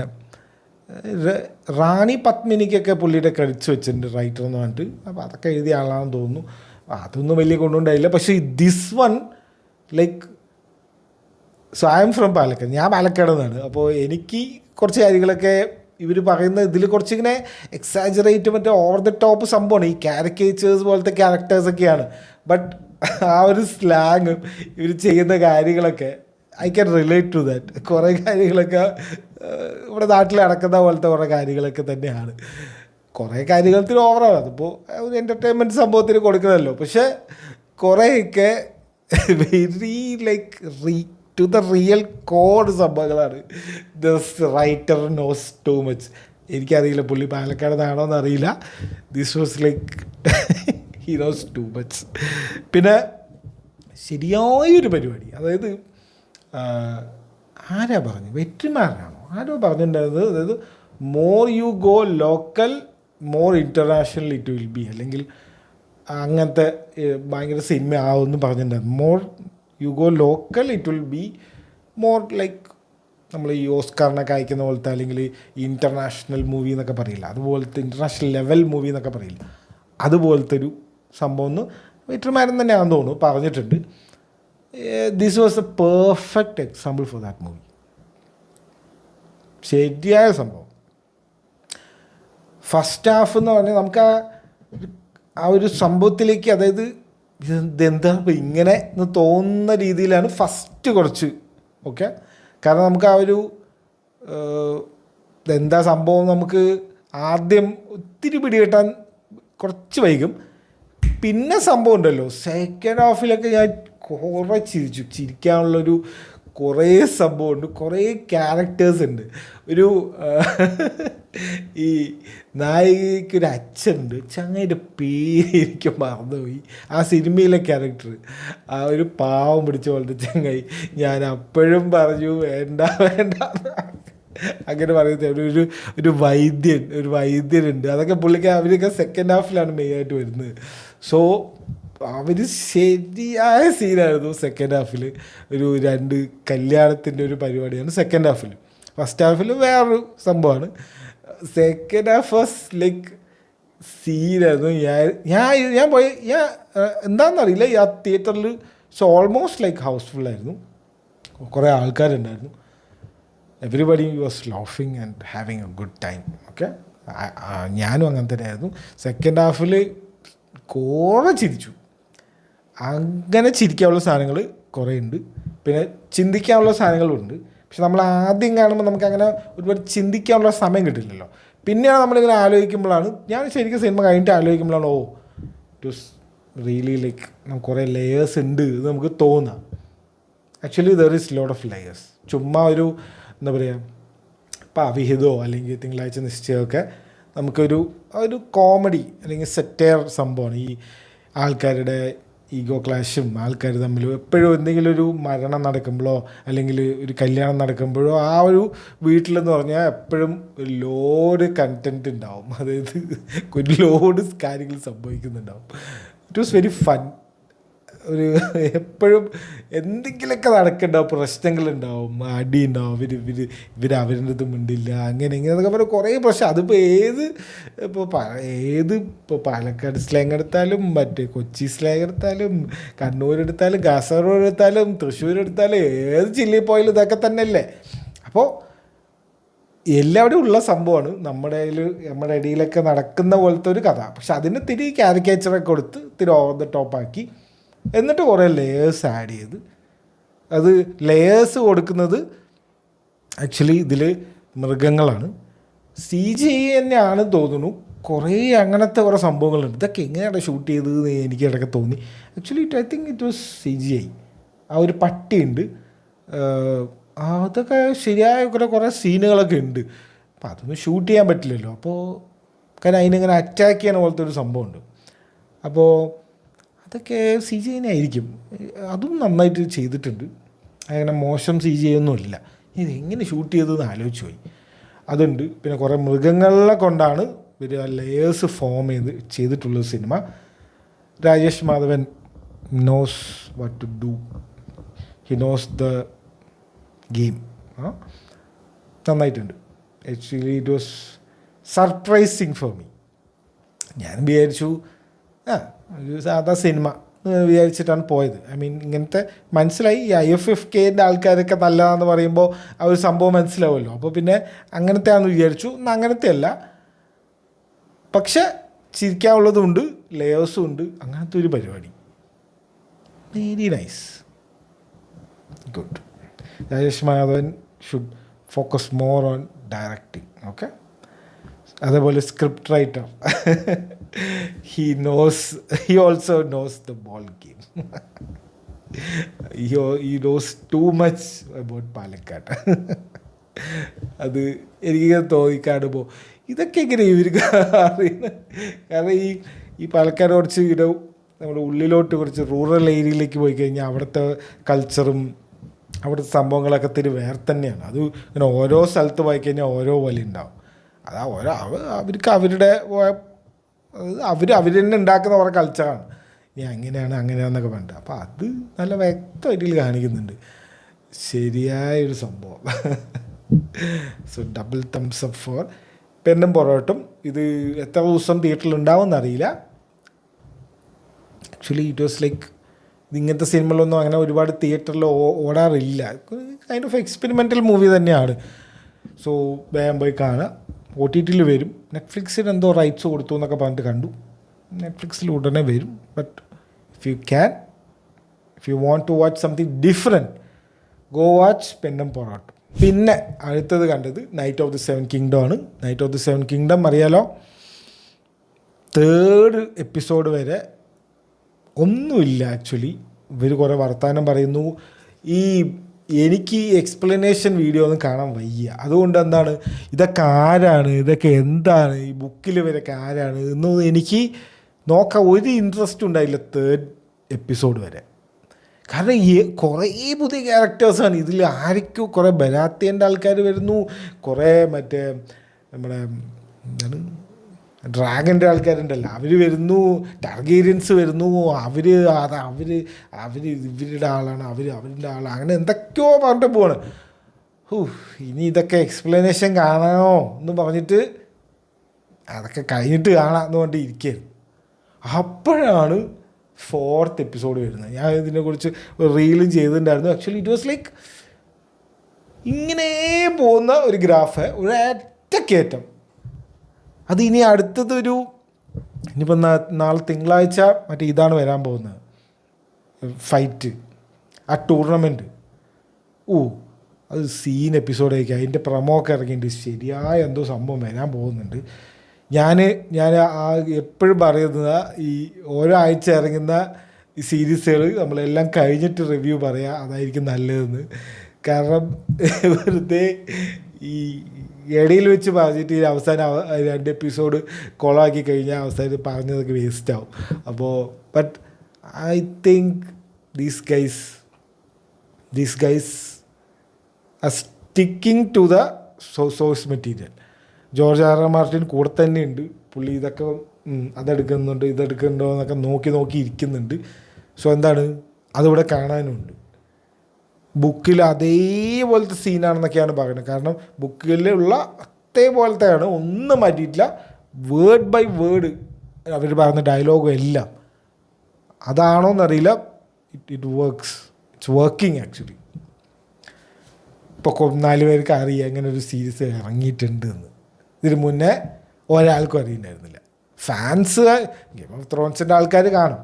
റാണി പത്മിനിക്കൊക്കെ പുള്ളിയുടെ ക്രെഡിറ്റ്സ് വെച്ചിട്ടുണ്ട് റൈറ്റർ എന്ന് പറഞ്ഞിട്ട്. അപ്പോൾ അതൊക്കെ എഴുതിയ ആളാണെന്ന് തോന്നുന്നു. അതൊന്നും വലിയ കൊണ്ടുണ്ടായില്ല. പക്ഷേ this one like, so I am from Palakkad, ഞാൻ പാലക്കാട് നിന്നാണ്. അപ്പോൾ എനിക്ക് കുറച്ച് കാര്യങ്ങളൊക്കെ ഇവർ പറയുന്ന ഇതിൽ കുറച്ചിങ്ങനെ എക്സാജറേറ്റ് മറ്റേ ഓവർ ദ ടോപ്പ് സംഭവമാണ്. ഈ കാരിക്കേച്ചേഴ്സ് പോലത്തെ ക്യാരക്ടേഴ്സൊക്കെയാണ്. ബട്ട് ആ ഒരു സ്ലാങ്ങും ഇവർ ചെയ്യുന്ന കാര്യങ്ങളൊക്കെ I can relate to that. കുറേ കാര്യങ്ങളൊക്കെ ഇവിടെ നാട്ടിൽ നടക്കുന്ന പോലത്തെ കുറേ കാര്യങ്ങളൊക്കെ തന്നെയാണ്. കുറേ കാര്യങ്ങൾക്ക് ഓവറാണ്. അതിപ്പോൾ ഒരു എൻ്റർടൈൻമെൻറ്റ് സംഭവത്തിന് കൊടുക്കുന്നതല്ലോ. പക്ഷേ കുറേയൊക്കെ very like to the real code സംഭവങ്ങളാണ്. This writer knows too much. എനിക്കറിയില്ല പുള്ളി പാലക്കാട് എന്നറിയില്ല. This was like he knows too much. പിന്നെ ശരിയായൊരു പരിപാടി, അതായത് ആരാ പറഞ്ഞു, വെറ്റിമാരനാണോ ആരോ പറഞ്ഞിട്ടുണ്ടായിരുന്നത്, അതായത് more you go local more international it will be, അല്ലെങ്കിൽ അങ്ങനത്തെ ഭയങ്കര സിനിമ ആവുമെന്ന് പറഞ്ഞിട്ടുണ്ടായിരുന്നു. More you go local it will be more like നമ്മൾ ഈ ഓസ്കാറിനൊക്കെ അയക്കുന്ന പോലത്തെ, അല്ലെങ്കിൽ ഇൻ്റർനാഷണൽ മൂവി എന്നൊക്കെ പറയില്ല, അതുപോലത്തെ ഇൻ്റർനാഷണൽ ലെവൽ മൂവി എന്നൊക്കെ പറയില്ല, അതുപോലത്തെ ഒരു സംഭവം ഒന്ന് വെറ്റർമാരൻ തന്നെയാണെന്ന് തോന്നുന്നു പറഞ്ഞിട്ടുണ്ട്. This was A perfect example for that movie. ശരിയായ സംഭവം. ഫസ്റ്റ് ഹാഫ് എന്ന് പറഞ്ഞാൽ നമുക്ക് ആ ഒരു സംഭവത്തിലേക്ക്, അതായത് ഇതെന്താ ഇങ്ങനെ എന്ന് തോന്നുന്ന രീതിയിലാണ് ഫസ്റ്റ് കുറച്ച് ഓക്കെ. കാരണം നമുക്ക് ആ ഒരു ഇതെന്താ സംഭവം നമുക്ക് ആദ്യം ഒത്തിരി പിടികിട്ടാൻ കുറച്ച് വൈകും. പിന്നെ സംഭവം ഉണ്ടല്ലോ സെക്കൻഡ് ഹാഫിലൊക്കെ ഞാൻ കുറേ ചിരിക്കാനുള്ളൊരു കുറേ സംഭവമുണ്ട്, കുറേ ക്യാരക്ടേഴ്സ് ഉണ്ട്. ഒരു ഈ നായികയ്ക്കൊരു അച്ഛനുണ്ട്, ചങ്ങയുടെ പേര് എനിക്ക് മറന്നുപോയി. ആ സിനിമയിലെ ക്യാരക്ടർ, ആ ഒരു പാവം പിടിച്ച പോലത്തെ ചങ്ങായി. ഞാൻ അപ്പോഴും പറഞ്ഞു വേണ്ട വേണ്ട, അങ്ങനെ പറയുന്നത്. ഒരു വൈദ്യനുണ്ട്. അതൊക്കെ അവരൊക്കെ സെക്കൻഡ് ഹാഫിലാണ് മെയിനായിട്ട് വരുന്നത്. സോ അവർ ശരിയായ സീനായിരുന്നു സെക്കൻഡ് ഹാഫിൽ. ഒരു 2 കല്യാണത്തിൻ്റെ ഒരു പരിപാടിയാണ് സെക്കൻഡ് ഹാഫിൽ. ഫസ്റ്റ് ഹാഫിൽ വേറൊരു സംഭവമാണ്. സെക്കൻഡ് ഹാഫ് വാസ് ലൈക്ക് സീനായിരുന്നു. ഞാൻ പോയി എന്താണെന്നറിയില്ല, ആ തിയേറ്ററിൽ ഓൾമോസ്റ്റ് ലൈക്ക് ഹൗസ്ഫുള്ളായിരുന്നു. കുറേ ആൾക്കാരുണ്ടായിരുന്നു. എവരിബഡി വാസ് ലാഫിങ് and having a good time. Okay, ഞാനും അങ്ങനെ തന്നെയായിരുന്നു. സെക്കൻഡ് ഹാഫിൽ കുറേ ചിരിച്ചു. അങ്ങനെ ചിരിക്കാനുള്ള സാധനങ്ങൾ കുറേ ഉണ്ട്, പിന്നെ ചിന്തിക്കാനുള്ള സാധനങ്ങളും ഉണ്ട്. പക്ഷെ നമ്മൾ ആദ്യം കാണുമ്പോൾ നമുക്കങ്ങനെ ഒരുപാട് ചിന്തിക്കാനുള്ള സമയം കിട്ടില്ലല്ലോ. പിന്നെയാണ് നമ്മളിങ്ങനെ ആലോചിക്കുമ്പോഴാണ്, ഞാൻ ശരിക്കും സിനിമ കഴിഞ്ഞിട്ട് ആലോചിക്കുമ്പോഴാണ് ഇറ്റ് വാസ് റിയലി ലൈക്ക് കുറേ ലെയേഴ്സ് ഉണ്ട് എന്ന് നമുക്ക് തോന്നാം. Actually there is lot of layers. ചുമ്മാ ഒരു എന്താ പറയുക, ഇപ്പോൾ അവിഹിതമോ അല്ലെങ്കിൽ തിങ്കളാഴ്ച നിശ്ചയമൊക്കെ നമുക്കൊരു കോമഡി അല്ലെങ്കിൽ സെറ്റയർ സംഭവമാണ്. ഈ ആൾക്കാരുടെ ഈഗോ ക്ലാഷും ആൾക്കാർ തമ്മിൽ എപ്പോഴും എന്തെങ്കിലും ഒരു മരണം നടക്കുമ്പോഴോ അല്ലെങ്കിൽ ഒരു കല്യാണം നടക്കുമ്പോഴോ ആ ഒരു വീട്ടിലെന്ന് പറഞ്ഞാൽ എപ്പോഴും ഒരു ലോഡ് കണ്ടൻറ്റ് ഉണ്ടാവും. അതായത് ഒരു ലോഡ് കാര്യങ്ങൾ സംഭവിക്കുന്നുണ്ടാവും. It was very fun. എപ്പോഴും എന്തെങ്കിലുമൊക്കെ നടക്കുന്നുണ്ടാവും, പ്രശ്നങ്ങളുണ്ടാവും, അടി ഉണ്ടാവും, ഇവർ അവരുടെ മിണ്ടില്ല, അങ്ങനെ ഇങ്ങനെയൊക്കെ പറഞ്ഞാൽ കുറേ പ്രശ്നം. അതിപ്പോൾ ഇപ്പോൾ പാലക്കാട് സ്ലാങ് എടുത്താലും മറ്റേ കൊച്ചി സ്ലാങ് എടുത്താലും കണ്ണൂരെടുത്താലും കാസർഗോഡ് എടുത്താലും തൃശ്ശൂർ എടുത്താലും ഏത് ജില്ലയിൽ പോയാലും ഇതൊക്കെ തന്നെയല്ലേ. അപ്പോൾ എല്ലാവരും ഉള്ള സംഭവമാണ്. നമ്മുടെ ഇടയിലൊക്കെ നടക്കുന്ന പോലത്തെ ഒരു കഥ. പക്ഷെ അതിന് തിരി കാരിക്കേച്ചറൊക്കെ കൊടുത്ത് തിരി ഓവർ ദ ടോപ്പാക്കി, എന്നിട്ട് കുറേ ലെയേഴ്സ് ആഡ് ചെയ്ത്, അത് ലെയേഴ്സ് കൊടുക്കുന്നത് ആക്ച്വലി ഇതിൽ മൃഗങ്ങളാണ്. CGI തന്നെയാണ് തോന്നുന്നു. കുറേ അങ്ങനത്തെ കുറേ സംഭവങ്ങളുണ്ട്. ഇതൊക്കെ എങ്ങനെയാണ് ഷൂട്ട് ചെയ്തതെന്ന് എനിക്ക് ഇടയ്ക്ക് തോന്നി. Actually I think it was CGI. ആ ഒരു പട്ടിയുണ്ട്, അതൊക്കെ ശരിയായ കുറേ സീനുകളൊക്കെ ഉണ്ട്. അപ്പോൾ അതൊന്നും ഷൂട്ട് ചെയ്യാൻ പറ്റില്ലല്ലോ. അപ്പോൾ കാരണം അതിനിങ്ങനെ അറ്റാക്ക് ചെയ്യണ പോലത്തെ ഒരു സംഭവമുണ്ട്. അപ്പോൾ അതൊക്കെ CGI ആയിരിക്കും. അതും നന്നായിട്ട് ചെയ്തിട്ടുണ്ട്. അങ്ങനെ മോശം CGI ഒന്നുമില്ല. ഇത് എങ്ങനെ ഷൂട്ട് ചെയ്തതെന്ന് ആലോചിച്ച് പോയി. അതുണ്ട്. പിന്നെ കുറേ മൃഗങ്ങളെ കൊണ്ടാണ് ഒരു ലെയേഴ്സ് ഫോം ചെയ്തിട്ടുള്ളൊരു സിനിമ. Rajesh Madhavan knows what to do, he knows the game. നന്നായിട്ടുണ്ട്. Actually it was surprising for me. ഞാൻ വിചാരിച്ചു ഒരു സാധാ സിനിമ വിചാരിച്ചിട്ടാണ് പോയത്. ഐ മീൻ ഇങ്ങനത്തെ മനസ്സിലായി. ഈ IFFKൻ്റെ ആൾക്കാരൊക്കെ നല്ലതാണെന്ന് പറയുമ്പോൾ ആ ഒരു സംഭവം മനസ്സിലാവുമല്ലോ. അപ്പോൾ പിന്നെ അങ്ങനത്തെ ആണെന്ന് വിചാരിച്ചു. അങ്ങനത്തെ അല്ല, പക്ഷെ ചിരിക്കാനുള്ളതും ഉണ്ട്, ലെയേഴ്സും ഉണ്ട്. അങ്ങനത്തെ ഒരു പരിപാടി. Very nice, good. Rajesh Madhavan should focus more on directing. Okay, അതേപോലെ script writer, he also knows the ball game. he knows too much about Palakkad. അത് എനിക്ക് തോന്നിക്കാണുമ്പോൾ ഇതൊക്കെ എങ്ങനെ ഇവർക്ക് അറിയുന്നത്. കാരണം ഈ പാലക്കാട് കുറച്ച് നമ്മുടെ ഉള്ളിലോട്ട് കുറച്ച് റൂറൽ ഏരിയയിലേക്ക് പോയി കഴിഞ്ഞാൽ അവിടുത്തെ കൾച്ചറും അവിടുത്തെ സംഭവങ്ങളൊക്കെ ഇത്തിരി വേറെ തന്നെയാണ്. അത് ഇങ്ങനെ ഓരോ സ്ഥലത്ത് പോയി കഴിഞ്ഞാൽ ഓരോ പോലെ ഉണ്ടാവും. അതാ അവർക്ക് അവർ തന്നെ ഉണ്ടാക്കുന്ന കുറേ കൾച്ചറാണ്. അങ്ങനെയാണെന്നൊക്കെ പറഞ്ഞിട്ട്. അപ്പോൾ അത് നല്ല വ്യക്തമായിട്ട് കാണിക്കുന്നുണ്ട്. ശരിയായൊരു സംഭവം. So double thumbs up four പെണ്ണും പൊറോട്ടും. ഇത് എത്ര ദിവസം തിയേറ്ററിൽ ഉണ്ടാവുമെന്നറിയില്ല. ആക്ച്വലി ഇറ്റ് വാസ് ലൈക്ക് ഇങ്ങനത്തെ സിനിമകളൊന്നും അങ്ങനെ ഒരുപാട് തിയേറ്ററിൽ ഓടാറില്ല. കൈൻഡ് ഓഫ് എക്സ്പെരിമെൻ്റൽ മൂവി തന്നെയാണ്. സോ വേഗം പോയി കാണുക. OTTയിൽ വരും. നെറ്റ്ഫ്ലിക്സിന് എന്തോ റൈറ്റ്സ് കൊടുത്തു എന്നൊക്കെ പറഞ്ഞിട്ട് കണ്ടു. നെറ്റ്ഫ്ലിക്സിൽ ഉടനെ വരും. But if you want to watch something different, go watch Pennum Porottum. പിന്നെ അടുത്തത് കണ്ടത് knight of the seven kingdom ആണ്. Knight of the seven kingdom അറിയാലോ, 3rd എപ്പിസോഡ് വരെ ഒന്നുമില്ല. ആക്ച്വലി ഇവർ കുറേ വർത്തമാനം പറയുന്നു. ഈ എനിക്ക് ഈ എക്സ്പ്ലനേഷൻ വീഡിയോ ഒന്നും കാണാൻ വയ്യ. അതുകൊണ്ട് എന്താണ്, ഇതൊക്കെ ആരാണ്, ഇതൊക്കെ എന്താണ്, ഈ ബുക്കിൽ ഇവരൊക്കെ ആരാണ് എന്നൊന്നും എനിക്ക് നോക്കാൻ ഒരു ഇൻട്രസ്റ്റ് ഉണ്ടായില്ല തേർഡ് എപ്പിസോഡ് വരെ. കാരണം കുറേ പുതിയ ക്യാരക്ടേഴ്സാണ് ഇതിൽ. ആരൊക്കെയോ കുറേ ബരാത്തേൻ്റെ ആൾക്കാർ വരുന്നു, കുറേ മറ്റേ നമ്മുടെ എന്താണ് ഡ്രാഗൻ്റെ ആൾക്കാരുണ്ടല്ലോ അവർ വരുന്നു, ടാർഗേരിയൻസ് വരുന്നു, അവർ ഇവരുടെ ആളാണ്, അവരുടെ ആളാണ്, അങ്ങനെ എന്തൊക്കെയോ പറഞ്ഞിട്ട് പോവാണ്. ഇനി ഇതൊക്കെ എക്സ്പ്ലനേഷൻ കാണണോ എന്ന് പറഞ്ഞിട്ട് അതൊക്കെ കഴിഞ്ഞിട്ട് കാണാമെന്ന് പറഞ്ഞിട്ട് ഇരിക്കുകയായിരുന്നു. അപ്പോഴാണ് ഫോർത്ത് എപ്പിസോഡ് വരുന്നത്. ഞാൻ ഇതിനെക്കുറിച്ച് റീലും ചെയ്തിട്ടുണ്ടായിരുന്നു. ആക്ച്വലി ഇറ്റ് വാസ് ലൈക്ക് ഇങ്ങനെ പോകുന്ന ഒരു ഗ്രാഫ്, ഒരൊറ്റ കയറ്റം. അത് ഇനി അടുത്തതൊരു ഇനിയിപ്പോൾ നാളെ തിങ്കളാഴ്ച മറ്റേ ഇതാണ് വരാൻ പോകുന്നത്, ഫൈറ്റ്, ആ ടൂർണമെൻറ്റ്. അത് സീൻ എപ്പിസോഡായിരിക്കും. അതിൻ്റെ പ്രമോ ഒക്കെ ഇറങ്ങിയിട്ടുണ്ട്. ശരിയായ എന്തോ സംഭവം വരാൻ പോകുന്നുണ്ട്. ഞാൻ എപ്പോഴും പറയുന്നത് ഈ ഓരോ ആഴ്ച ഇറങ്ങുന്ന ഈ സീരീസുകൾ നമ്മളെല്ലാം കഴിഞ്ഞിട്ട് റിവ്യൂ പറയാം, അതായിരിക്കും നല്ലതെന്ന്. കാരണം വെറുതെ ഈ ഇടയിൽ വെച്ച് പറഞ്ഞിട്ട് ഈ അവസാനം 2 എപ്പിസോഡ് കോളാക്കി കഴിഞ്ഞാൽ അവസാനം പറഞ്ഞതൊക്കെ വേസ്റ്റാവും. അപ്പോൾ but I think these guys are sticking to the source material. George R Martin കൂടെ തന്നെ ഉണ്ട്. പുള്ളി ഇതൊക്കെ ഇതെടുക്കുന്നുണ്ടോ എന്നൊക്കെ നോക്കി ഇരിക്കുന്നുണ്ട്. സോ എന്താണ്, അതിവിടെ കാണാനുണ്ട്. ബുക്കിൽ അതേപോലത്തെ സീനാണെന്നൊക്കെയാണ് പറയുന്നത്. കാരണം ബുക്കിലുള്ള അതേപോലത്തെയാണ്, ഒന്നും മാറ്റിയിട്ടില്ല. വേർഡ് ബൈ വേർഡ് അവർ പറയുന്ന ഡയലോഗും എല്ലാം അതാണോന്നറിയില്ല. It works, it's working actually. ഇപ്പോൾ 4 പേർക്ക് അറിയാം ഇങ്ങനെ ഒരു സീരീസ് ഇറങ്ങിയിട്ടുണ്ട് എന്ന്. ഇതിന് മുന്നേ ഒരാൾക്കും അറിയുന്നുണ്ടായിരുന്നില്ല. ഫാൻസ് ഗെയിം ഓഫ് ത്രോൺസിൻ്റെ ആൾക്കാർ കാണും,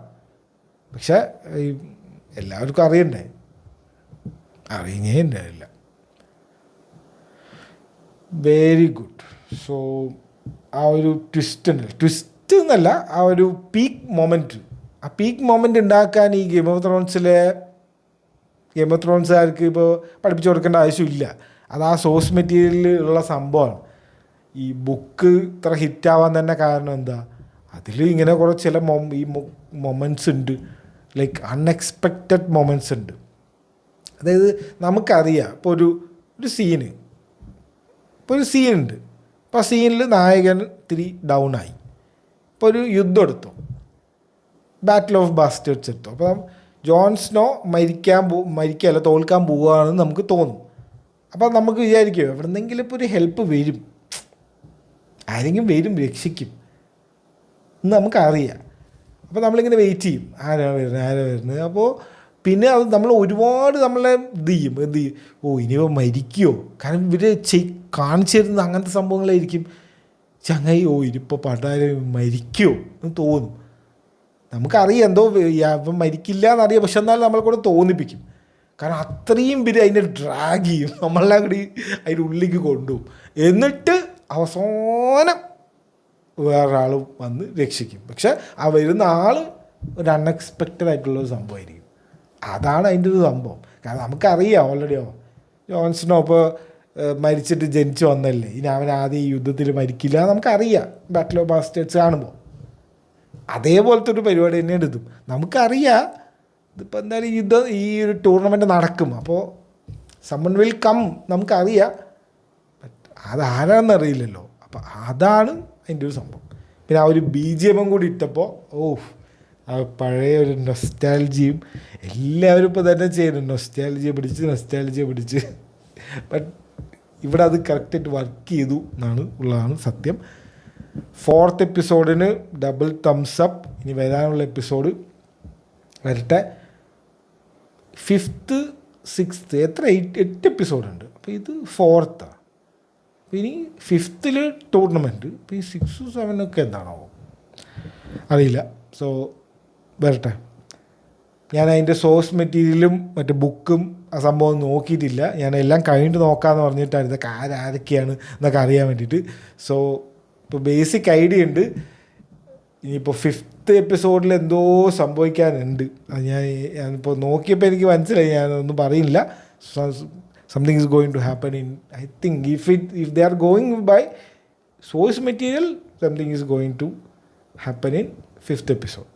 പക്ഷെ എല്ലാവർക്കും അറിയണ്ടേ, അറിയേ ഉണ്ടായില്ല. Very good. സോ ആ ഒരു ട്വിസ്റ്റ് എന്നല്ല, ആ ഒരു പീക്ക് മൊമെൻറ്റ് ഉണ്ടാക്കാൻ ഈ ഗെയിം ഓഫ് ത്രോൺസുകാർക്ക് ഇപ്പോൾ പഠിപ്പിച്ചു കൊടുക്കേണ്ട ആവശ്യമില്ല. അത് ആ സോഴ്സ് മെറ്റീരിയലിൽ ഉള്ള സംഭവമാണ്. ഈ ബുക്ക് ഇത്ര ഹിറ്റാവാൻ തന്നെ കാരണം എന്താ, അതിൽ ഇങ്ങനെ കുറേ ചില മൊമെൻറ്റ്സ് ഉണ്ട്, ലൈക്ക് അൺഎക്സ്പെക്റ്റഡ് മൊമെൻറ്റ്സ് ഉണ്ട്. അതായത് നമുക്കറിയാം ഇപ്പോൾ ഒരു സീനുണ്ട്. ഇപ്പോൾ ആ സീനിൽ നായകൻ ഇത്തിരി ഡൗൺ ആയി. ഇപ്പോൾ ഒരു യുദ്ധം എടുത്തോ, ബാറ്റിൽ ഓഫ് ബാസ്റ്റേഴ്സ് എടുത്തോ. അപ്പോൾ ജോൺ സ്നോ മരിക്കുകയല്ല തോൽക്കാൻ പോവുകയാണെന്ന് നമുക്ക് തോന്നും. അപ്പോൾ നമുക്ക് വിചാരിക്കുമോ എവിടെന്നെങ്കിലും ഇപ്പോൾ ഒരു ഹെൽപ്പ് വരും, ആരെങ്കിലും വരും, രക്ഷിക്കും എന്ന് നമുക്കറിയാം. അപ്പോൾ നമ്മളിങ്ങനെ വെയിറ്റ് ചെയ്യും, ആരാ വരുന്നത്. അപ്പോൾ പിന്നെ അത് നമ്മൾ ഒരുപാട് നമ്മളെ എന്ത് ചെയ്യും, ഇനിയിപ്പോൾ മരിക്കുമോ. കാരണം ഇവർ കാണിച്ചു തരുന്നത് അങ്ങനത്തെ സംഭവങ്ങളായിരിക്കും. ചങ്ങായി ഇനിയിപ്പോൾ പണ്ടാരും മരിക്കുമോ എന്ന് തോന്നും. നമുക്കറിയാം എന്തോ ഇപ്പം മരിക്കില്ല എന്നറിയാം, പക്ഷെ എന്നാലും നമ്മളെ കൂടെ തോന്നിപ്പിക്കും. കാരണം അത്രയും പേര് അതിനെ ഡ്രാഗ് ചെയ്യും, നമ്മളെല്ലാം കൂടി അതിൻ്റെ ഉള്ളിലേക്ക് കൊണ്ടുപോകും. എന്നിട്ട് അവസാനം വേറൊരാൾ വന്ന് രക്ഷിക്കും. പക്ഷെ ആ വരുന്ന ആൾ ഒരു അൺഎക്സ്പെക്റ്റഡ് ആയിട്ടുള്ളൊരു സംഭവമായിരിക്കും. അതാണ് അതിൻ്റെ ഒരു സംഭവം. കാരണം നമുക്കറിയാം ഓൾറെഡിയോ ജോൺ സ്നോ ഇപ്പോൾ മരിച്ചിട്ട് ജനിച്ചു വന്നല്ലേ, ഇനി അവൻ ആദ്യം ഈ യുദ്ധത്തിൽ മരിക്കില്ല നമുക്കറിയാം ബാറ്റിൽ ഓഫ് ബാസ്റ്റേഴ്സ് കാണുമ്പോൾ. അതേപോലത്തെ ഒരു പരിപാടി തന്നെയാണ് ഇതും. നമുക്കറിയാം ഇതിപ്പോൾ എന്തായാലും ഈ ഒരു ടൂർണമെൻറ്റ് നടക്കും, അപ്പോൾ സമ്മൺ വിൽ കം നമുക്കറിയാം. അതാരാന്നറിയില്ലല്ലോ. അപ്പോൾ അതാണ് അതിൻ്റെ ഒരു സംഭവം. പിന്നെ ആ ഒരു BGM കൂടി ഇട്ടപ്പോൾ ആ പഴയ ഒരു നൊസ്റ്റാൾജിയും എല്ലാവരും ഇപ്പോൾ തന്നെ ചെയ്യുന്നു, നൊസ്റ്റാൾജിയ പിടിച്ച്. ബട്ട് ഇവിടെ അത് കറക്റ്റായിട്ട് വർക്ക് ചെയ്തു ഉള്ളതാണ് സത്യം. 4th എപ്പിസോഡിന് double thumbs up. ഇനി വരാനുള്ള എപ്പിസോഡ് വരട്ടെ. 5th 6th 8 എപ്പിസോഡുണ്ട്. അപ്പോൾ ഇത് 4th. ഇനി 5th ടൂർണമെൻറ്റ്. ഇപ്പോൾ ഈ 6 7 എന്താണോ അറിയില്ല. സോ വരട്ടെ. ഞാൻ അതിൻ്റെ സോഴ്സ് മെറ്റീരിയലും മറ്റേ ബുക്കും ആ സംഭവം നോക്കിയിട്ടില്ല. ഞാൻ എല്ലാം കഴിഞ്ഞിട്ട് നോക്കാമെന്ന് പറഞ്ഞിട്ടാണ് ഇതൊക്കെ ആരൊക്കെയാണ് എന്നൊക്കെ അറിയാൻ വേണ്ടിയിട്ട്. സോ ഇപ്പോൾ ബേസിക് ഐഡിയ ഉണ്ട്. ഇനിയിപ്പോൾ 5th എപ്പിസോഡിൽ എന്തോ സംഭവിക്കാനുണ്ട്. അത് ഞാനിപ്പോൾ നോക്കിയപ്പോൾ എനിക്ക് മനസ്സിലായി, ഞാനൊന്നും പറയുന്നില്ല. something is going to happen in, I think if they are going by source material, something is going to happen in 5th episode.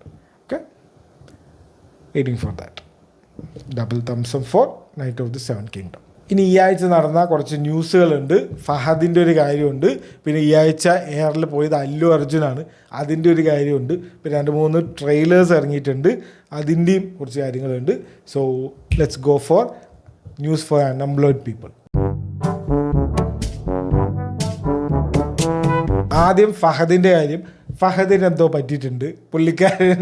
Okay, waiting for that. Double thumbs up for Night of the Seven Kingdom. ഇനി ഈ ആഴ്ച നടന്ന കുറച്ച് ന്യൂസുകളുണ്ട്. ഫഹദിൻ്റെ ഒരു കാര്യമുണ്ട്, പിന്നെ ഈ ആഴ്ച എയറിൽ പോയത് അല്ലു അർജുനാണ്, അതിൻ്റെ ഒരു കാര്യമുണ്ട്, പിന്നെ 2-3 ട്രെയിലേഴ്സ് ഇറങ്ങിയിട്ടുണ്ട്, അതിൻ്റെയും കുറച്ച് കാര്യങ്ങളുണ്ട്. So let's go for news for unemployed people. ആദ്യം ഫഹദിൻ്റെ കാര്യം. ഫഹദിന് എന്തോ പറ്റിയിട്ടുണ്ട്. പുള്ളിക്കാരൻ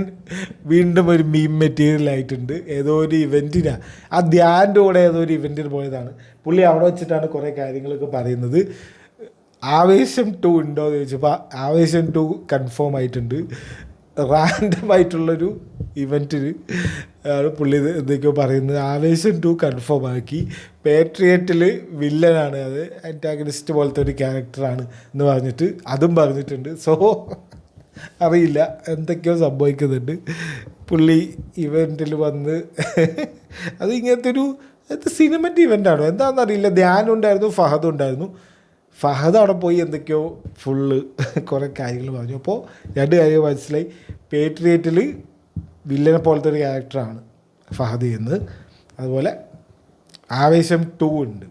വീണ്ടും ഒരു മീം മെറ്റീരിയലായിട്ടുണ്ട്. ഏതോ ഒരു ഇവൻറ്റിനാണ്, ആ ധ്യാൻ്റെ കൂടെ ഏതോ ഒരു ഇവൻറ്റിന് പോയതാണ്. പുള്ളി അവിടെ വെച്ചിട്ടാണ് കുറേ കാര്യങ്ങളൊക്കെ പറയുന്നത്. ആവേശം 2 ഉണ്ടോ എന്ന് ചോദിച്ചപ്പോൾ ആവേശം 2 കൺഫേം ആയിട്ടുണ്ട്. റാൻഡമായിട്ടുള്ളൊരു ഇവൻറ്റിന് ആണ് പുള്ളി എന്തൊക്കെയോ പറയുന്നത്. ആവേശം 2 കൺഫേം ആക്കി. പേട്രിയറ്റിൽ വില്ലനാണ്, അത് ആൻറ്റാഗണിസ്റ്റ് പോലത്തെ ഒരു ക്യാരക്ടറാണ് എന്ന് പറഞ്ഞിട്ട് അതും പറഞ്ഞിട്ടുണ്ട്. സോ അറിയില്ല, എന്തൊക്കെയോ സംഭവിക്കുന്നുണ്ട്. പുള്ളി ഇവൻറ്റിൽ വന്ന് അത് ഇങ്ങനത്തെ ഒരു സിനിമറ്റിക് ഇവൻ്റാണോ എന്താണെന്നറിയില്ല. ധ്യാനം ഉണ്ടായിരുന്നു, ഫഹദ് ഉണ്ടായിരുന്നു. ഫഹദ് അവിടെ പോയി എന്തൊക്കെയോ ഫുള്ള് കുറേ കാര്യങ്ങൾ പറഞ്ഞു. അപ്പോൾ 2 കാര്യം മനസ്സിലായി. പേട്രിയറ്റിൽ വില്ലനെ പോലത്തെ ഒരു ക്യാരക്ടറാണ് ഫഹദ് ചെയ്യുന്നത്. അതുപോലെ ആവേശം 2 ഉണ്ട്.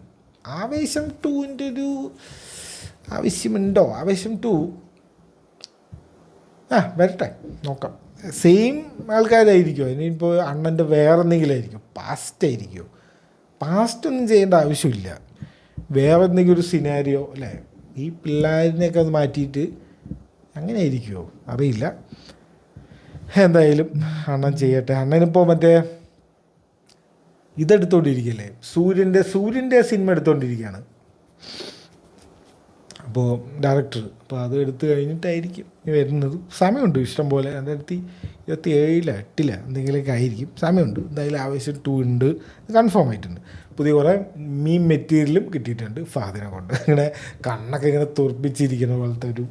ആവേശം 2ൻ്റെ ഒരു ആവശ്യമുണ്ടോ? ആവേശം 2 വരട്ടെ, നോക്കാം. സെയിം ആൾക്കാരായിരിക്കുമോ? ഇനിയിപ്പോൾ അണ്ണൻ്റെ വേറെ എന്തെങ്കിലും ആയിരിക്കും, പാസ്റ്റ് ആയിരിക്കുമോ? പാസ്റ്റ് ഒന്നും ചെയ്യേണ്ട ആവശ്യമില്ല. വേറെ എന്തെങ്കിലും ഒരു സിനാരിയോ അല്ലേ, ഈ പിള്ളേരിനെയൊക്കെ അത് മാറ്റിയിട്ട് അങ്ങനെ ആയിരിക്കുമോ? അറിയില്ല. എന്തായാലും അണ്ണൻ ചെയ്യട്ടെ. അണ്ണനിപ്പോൾ മറ്റേ ഇതെടുത്തോണ്ടിരിക്കുകയല്ലേ, സൂര്യൻ്റെ സിനിമ എടുത്തുകൊണ്ടിരിക്കുകയാണ്. അപ്പോൾ ഡയറക്ടർ, അപ്പോൾ അത് എടുത്തു കഴിഞ്ഞിട്ടായിരിക്കും വരുന്നത്. സമയമുണ്ട് ഇഷ്ടം പോലെ. 2027 8 എന്തെങ്കിലുമൊക്കെ ആയിരിക്കും. സമയമുണ്ട്. എന്തായാലും ആവേശം 2 ഉണ്ട്, കൺഫേം ആയിട്ടുണ്ട്. പുതിയ കുറേ മീം മെറ്റീരിയലും കിട്ടിയിട്ടുണ്ട് ഫഹദിനെ കൊണ്ട്. ഇങ്ങനെ കണ്ണൊക്കെ ഇങ്ങനെ തുറപ്പിച്ചിരിക്കുന്ന പോലത്തെ ഒരു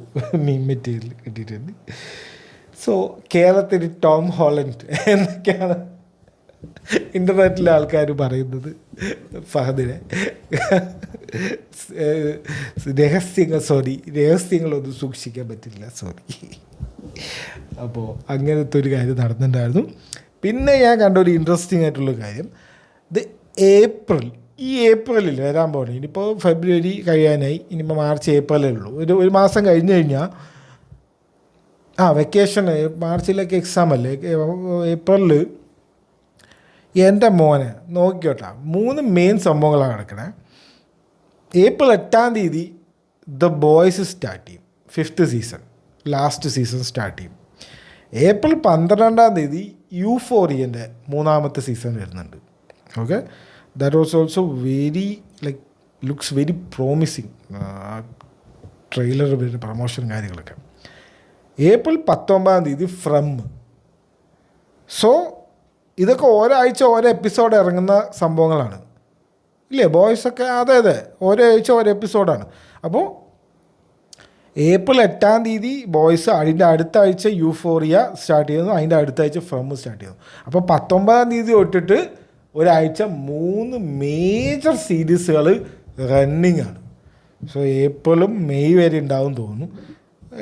മീം മെറ്റീരിയൽ കിട്ടിയിട്ടുണ്ട്. സോ കേരളത്തിൽ ടോം ഹോളണ്ട് എന്നൊക്കെയാണ് ഇൻ്റർനെറ്റിലെ ആൾക്കാർ പറയുന്നത് ഫഹദിനെ. രഹസ്യങ്ങളൊന്നും സൂക്ഷിക്കാൻ പറ്റില്ല, സോറി. അപ്പോൾ അങ്ങനത്തെ ഒരു കാര്യം നടന്നിട്ടുണ്ടായിരുന്നു. പിന്നെ ഞാൻ കണ്ട ഒരു ഇൻട്രസ്റ്റിംഗ് ആയിട്ടുള്ള കാര്യം, ഈ ഏപ്രിലിൽ വരാൻ പോകണം. ഇനിയിപ്പോൾ ഫെബ്രുവരി കഴിയാനായി, ഇനിയിപ്പോൾ മാർച്ച് ഏപ്രിലേ ഉള്ളൂ. ഒരു മാസം കഴിഞ്ഞ് കഴിഞ്ഞാൽ വെക്കേഷൻ. മാർച്ചിലൊക്കെ എക്സാം അല്ലേ, ഏപ്രിലിൽ എൻ്റെ മോനെ നോക്കിയോട്ടാ 3 മെയിൻ സംഭവങ്ങളാണ് നടക്കണേ. ഏപ്രിൽ 8 തീയതി ദ ബോയ്സ് സ്റ്റാർട്ട് ചെയ്യും, 5th season, last season start ചെയ്യും. ഏപ്രിൽ 12 തീയതി യൂഫോറിയൻ്റെ 3ാമത്തെ സീസൺ വരുന്നുണ്ട്. Okay, that was also very looks very promising. Trailer വരുന്ന പ്രമോഷൻ കാര്യങ്ങളൊക്കെ. ഏപ്രിൽ 19 തീയതി ഫ്രം. സോ ഇതൊക്കെ ഒരാഴ്ച ഓരോ എപ്പിസോഡ് ഇറങ്ങുന്ന സംഭവങ്ങളാണ് ഇല്ലേ ബോയ്സൊക്കെ? അതെ, ഓരോ ആഴ്ച ഓരോ എപ്പിസോഡാണ്. അപ്പോൾ ഏപ്രിൽ 8 തീയതി ബോയ്സ്, അതിൻ്റെ അടുത്ത ആഴ്ച യൂഫോറിയ സ്റ്റാർട്ട് ചെയ്യുന്നു, അതിൻ്റെ അടുത്ത ആഴ്ച ഫ്രം സ്റ്റാർട്ട് ചെയ്യുന്നു. അപ്പോൾ 19 തീയതി തൊട്ടിട്ട് ഒരാഴ്ച 3 മേജർ സീരീസുകൾ റണ്ണിങ് ആണ്. സോ ഏപ്രിലും മെയ് വരെ ഉണ്ടാവും തോന്നുന്നു.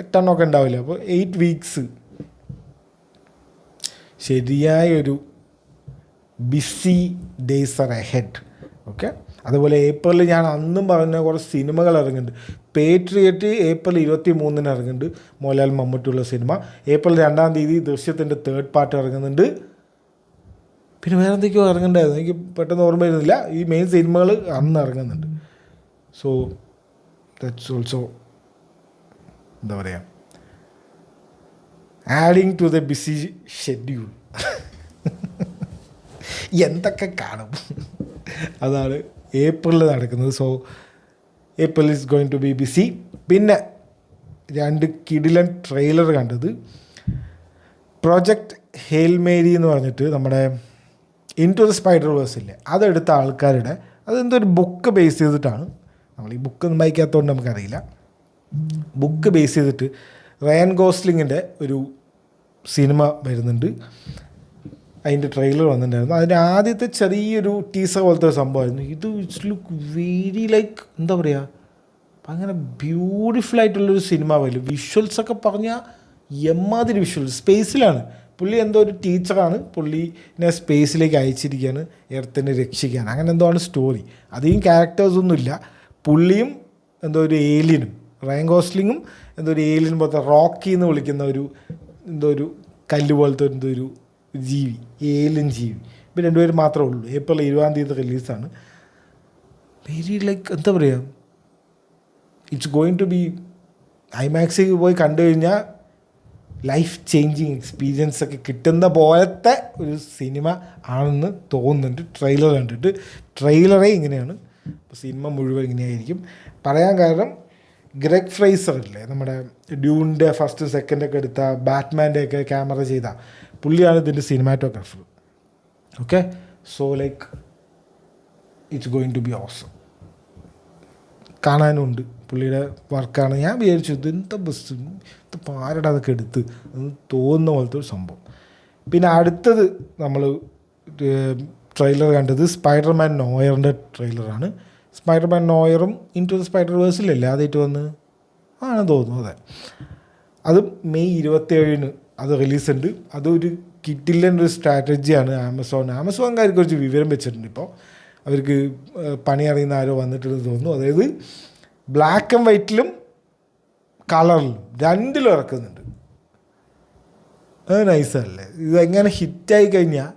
8 ഉണ്ടാവില്ല. അപ്പോൾ 8 വീക്സ് ശരിയായൊരു busy days are ahead. Okay, അതുപോലെ ഏപ്രിലിൽ ഞാൻ അന്നും പറഞ്ഞ കുറച്ച് സിനിമകൾ ഇറങ്ങുന്നുണ്ട്. പേട്രിയറ്റ് ഏപ്രിൽ 23 ഇറങ്ങുന്നുണ്ട്, മോഹൻലാൽ മമ്മൂട്ടിയുള്ള സിനിമ. ഏപ്രിൽ 2 തീയതി ദൃശ്യത്തിൻ്റെ 3rd പാർട്ട് ഇറങ്ങുന്നുണ്ട്. പിന്നെ വേറെ എന്തൊക്കെയോ ഇറങ്ങുന്നുണ്ടായിരുന്നു, എനിക്ക് പെട്ടെന്ന് ഓർമ്മ വരുന്നില്ല. ഈ മെയിൻ സിനിമകൾ അന്ന് ഇറങ്ങുന്നുണ്ട്. സോ ദാറ്റ്സ് ഓൾസോ എന്താ പറയുക, adding to the busy schedule. എന്തൊക്കെ കാണും, അതാണ് ഏപ്രിലിൽ നടക്കുന്നത്. So April is going to be busy. പിന്നെ 2 കിടിലൻ ട്രെയിലർ കണ്ടത്. പ്രോജക്റ്റ് ഹെയിൽ മേരി എന്ന് പറഞ്ഞിട്ട് നമ്മുടെ ഇൻടു ദ സ്പൈഡർ വേഴ്സ് ഇല്ലേ, അതെടുത്ത ആൾക്കാരുടെ, അതെന്തൊരു ബുക്ക് ബേസ് ചെയ്തിട്ടാണ്. നമ്മൾ ഈ ബുക്കൊന്നും വായിക്കാത്തതുകൊണ്ട് നമുക്കറിയില്ല. ബുക്ക് ബേസ് ചെയ്തിട്ട് റയൻ ഗോസ്ലിങ്ങിൻ്റെ ഒരു സിനിമ വരുന്നുണ്ട്. അതിൻ്റെ ട്രെയിലർ വന്നിട്ടുണ്ടായിരുന്നു. അതിൻ്റെ ആദ്യത്തെ ചെറിയൊരു ടീസർ പോലത്തെ ഒരു സംഭവമായിരുന്നു ഇത്. ഇറ്റ്സ് ലുക്ക് വെരി ലൈക്ക് എന്താ പറയുക, അങ്ങനെ ബ്യൂട്ടിഫുൾ ആയിട്ടുള്ളൊരു സിനിമ വരും. വിഷ്വൽസൊക്കെ പറഞ്ഞാൽ എമ്മാതിരി വിഷ്വൽസ്. സ്പേസിലാണ് പുള്ളി, എന്തോ ഒരു ടീച്ചറാണ്, പുള്ളിനെ സ്പേസിലേക്ക് അയച്ചിരിക്കുകയാണ് എർത്തിനെ രക്ഷിക്കാൻ, അങ്ങനെ എന്തോ ആണ് സ്റ്റോറി. അധികം ക്യാരക്ടേഴ്സൊന്നുമില്ല. പുള്ളിയും എന്തോ ഒരു ഏലിയനും, റയൻ ഗോസ്ലിങ്ങും എന്തോ ഒരു ഏലിയൻ പോലത്തെ റോക്കി എന്ന് വിളിക്കുന്ന എന്തോ ഒരു കല്ല് പോലത്തെ എന്തോ ഒരു ജീവി, ഏലിയൻ ജീവി. ഇപ്പം രണ്ടുപേരും മാത്രമേ ഉള്ളൂ. ഏപ്രിൽ 20 റിലീസാണ്. വെരി ലൈക്ക് എന്താ പറയുക, ഇറ്റ്സ് ഗോയിങ് ടു ബി ഐമാക്സിൽ പോയി കണ്ടു കഴിഞ്ഞാൽ ലൈഫ് ചേഞ്ചിങ് എക്സ്പീരിയൻസ് ഒക്കെ കിട്ടുന്ന പോലത്തെ ഒരു സിനിമ ആണെന്ന് തോന്നുന്നുണ്ട് ട്രെയിലർ കണ്ടിട്ട്. ട്രെയിലറേ ഇങ്ങനെയാണ്, അപ്പോൾ സിനിമ മുഴുവൻ ഇങ്ങനെയായിരിക്കും. പറയാൻ കാരണം ഗ്രെഗ് ഫ്രൈസർ ഇല്ലേ, നമ്മുടെ ഡ്യൂണിൻ്റെ ഫസ്റ്റ് സെക്കൻഡൊക്കെ എടുത്ത ബാറ്റ്മാൻ്റെ ഒക്കെ ക്യാമറ ചെയ്ത പുള്ളിയാണ് ഇതിൻ്റെ cinematographer. Okay, so like it's going to be awesome. കാണാനുണ്ട് പുള്ളിയുടെ വർക്കാണ്. ഞാൻ വിചാരിച്ചു ഇതെന്താ ബസ്, ഇതിപ്പോൾ ആരുടെ അതൊക്കെ എടുത്ത് എന്ന് തോന്നുന്ന പോലത്തെ ഒരു സംഭവം. പിന്നെ അടുത്തത് നമ്മൾ ട്രെയിലർ കണ്ടത് സ്പൈഡർമാൻ നോയറിൻ്റെ ട്രെയിലറാണ്. സ്പൈഡർമാൻ നോയറും ഇൻടു ദ സ്പൈഡർ വേഴ്സിലല്ലേ ആദ്യമായിട്ട് വന്ന് ആണെന്ന് തോന്നുന്നു. അതെ, അത് മെയ് 27 അത് റിലീസുണ്ട്. അതൊരു കിഡിലൻ ഒരു സ്ട്രാറ്റജിയാണ് ആമസോൺകാർക്ക് കുറച്ച് വിവരം വെച്ചിട്ടുണ്ട്. ഇപ്പോൾ അവർക്ക് പണി അറിയുന്ന ആരോ വന്നിട്ടുണ്ടെന്ന് തോന്നുന്നു. അതായത് ബ്ലാക്ക് ആൻഡ് വൈറ്റിലും കളറിലും രണ്ടിലും ഇറക്കുന്നുണ്ട്. അത് നൈസല്ലേ. ഇതെങ്ങനെ ഹിറ്റായി കഴിഞ്ഞാൽ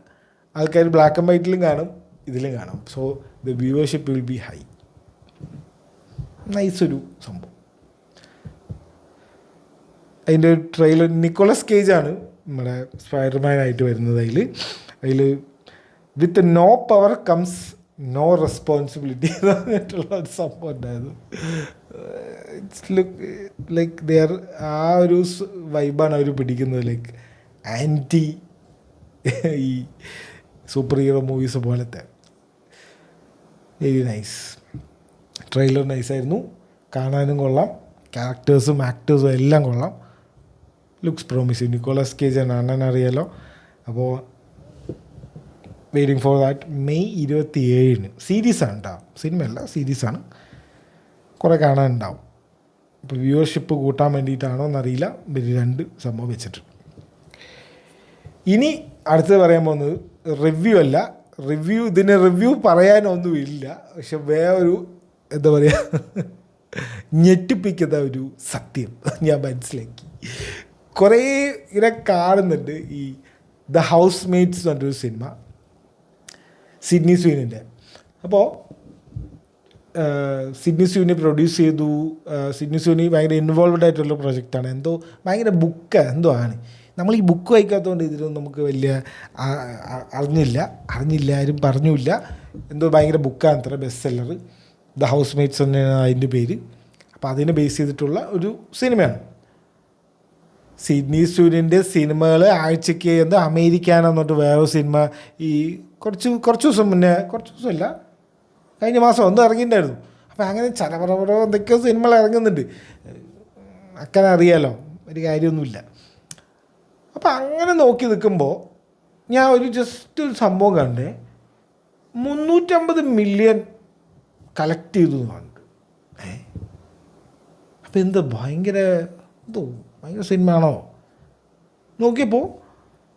ആൾക്കാർ ബ്ലാക്ക് ആൻഡ് വൈറ്റിലും കാണും, ഇതിലും കാണും. So the viewership will be high. നൈസൊരു സംഭവം. അതിൻ്റെ ട്രെയിലർ നിക്കോളസ് കേജാണ് നമ്മുടെ സ്പൈഡർമാനായിട്ട് വരുന്നത്. അതിൽ with no power comes no responsibility എന്ന് പറഞ്ഞിട്ടുള്ള ഒരു സംഭവം ഉണ്ടായിരുന്നു. ഇറ്റ്സ് ലുക്ക് ലൈക്ക് ദർ ആ ഒരു വൈബാണ് അവർ പിടിക്കുന്നത്. ലൈക്ക് ആൻറ്റി ഈ സൂപ്പർ ഹീറോ മൂവീസ് പോലത്തെ. Very nice. ട്രെയിലർ നൈസായിരുന്നു, കാണാനും കൊള്ളാം, ക്യാരക്ടേഴ്സും ആക്ടേഴ്സും എല്ലാം കൊള്ളാം. Looks promising. നിക്കോളസ് കേജാണ്, അണ്ണൻ അറിയാലോ. അപ്പോൾ വെയിറ്റിംഗ് ഫോർ ദാറ്റ്. മെയ് 27 സീരീസാണ് കേട്ടോ, സിനിമയല്ല സീരീസാണ്. കുറേ കാണാനുണ്ടാവും. ഇപ്പോൾ വ്യൂവർഷിപ്പ് കൂട്ടാൻ വേണ്ടിയിട്ടാണോ എന്നറിയില്ല, ഇവർ രണ്ട് സംഭവം വെച്ചിട്ടുണ്ട്. ഇനി അടുത്തത് പറയാൻ പോകുന്നത് റിവ്യൂ അല്ല. ഇതിന് റിവ്യൂ പറയാനൊന്നുമില്ല, പക്ഷെ വേറൊരു എന്താ പറയുക ഞെട്ടിപ്പിക്കുന്ന ഒരു സത്യം ഞാൻ മനസ്സിലാക്കി. കുറേ ഇങ്ങനെ കാണുന്നുണ്ട് ഈ ദ ഹൗസ് മേറ്റ്സ് എന്നൊരു സിനിമ, സിഡ്നി സ്വീനിൻ്റെ. അപ്പോൾ സിഡ്നി സ്വീനി പ്രൊഡ്യൂസ് ചെയ്തു. സിഡ്നി സ്വീനി ഭയങ്കര ഇൻവോൾവ്ഡ് ആയിട്ടുള്ള പ്രൊജക്റ്റാണ്. എന്തോ ഭയങ്കര ബുക്ക് എന്തോ ആണ്. നമ്മൾ ഈ ബുക്ക് വായിക്കാത്തതുകൊണ്ട് ഇതിലൊന്നും നമുക്ക് വലിയ അറിഞ്ഞില്ല, ആരും പറഞ്ഞില്ല. എന്തോ ഭയങ്കര ബുക്കാണ് അത്ര, best seller. The house mates തന്നെയാണ് അതിൻ്റെ പേര്. അപ്പോൾ അതിനെ ബേസ് ചെയ്തിട്ടുള്ള ഒരു സിനിമയാണ്. സിഡ്നി സ്വീനിൻ്റെ സിനിമകൾ ആഴ്ചയ്ക്ക് എന്താ അമേരിക്കാനോ എന്നിട്ട് വേറൊരു സിനിമ ഈ കുറച്ച് ദിവസം മുന്നേ, കുറച്ച് ദിവസമല്ല കഴിഞ്ഞ മാസം ഒന്നും ഇറങ്ങിയിട്ടുണ്ടായിരുന്നു. അപ്പോൾ അങ്ങനെ ചലപറപറോ എന്തൊക്കെയോ സിനിമകൾ ഇറങ്ങുന്നുണ്ട്, അങ്ങനെ അറിയാലോ, ഒരു കാര്യമൊന്നുമില്ല. അപ്പോൾ അങ്ങനെ നോക്കി നിൽക്കുമ്പോൾ ഞാൻ ജസ്റ്റ് ഒരു സംഭവം കണ്ടേ, 350 മില്യൺ കളക്ട് ചെയ്തു എന്ന് പറഞ്ഞിട്ട്. അപ്പോൾ എന്താ ഭയങ്കര സിനിമയാണോ നോക്കിയപ്പോൾ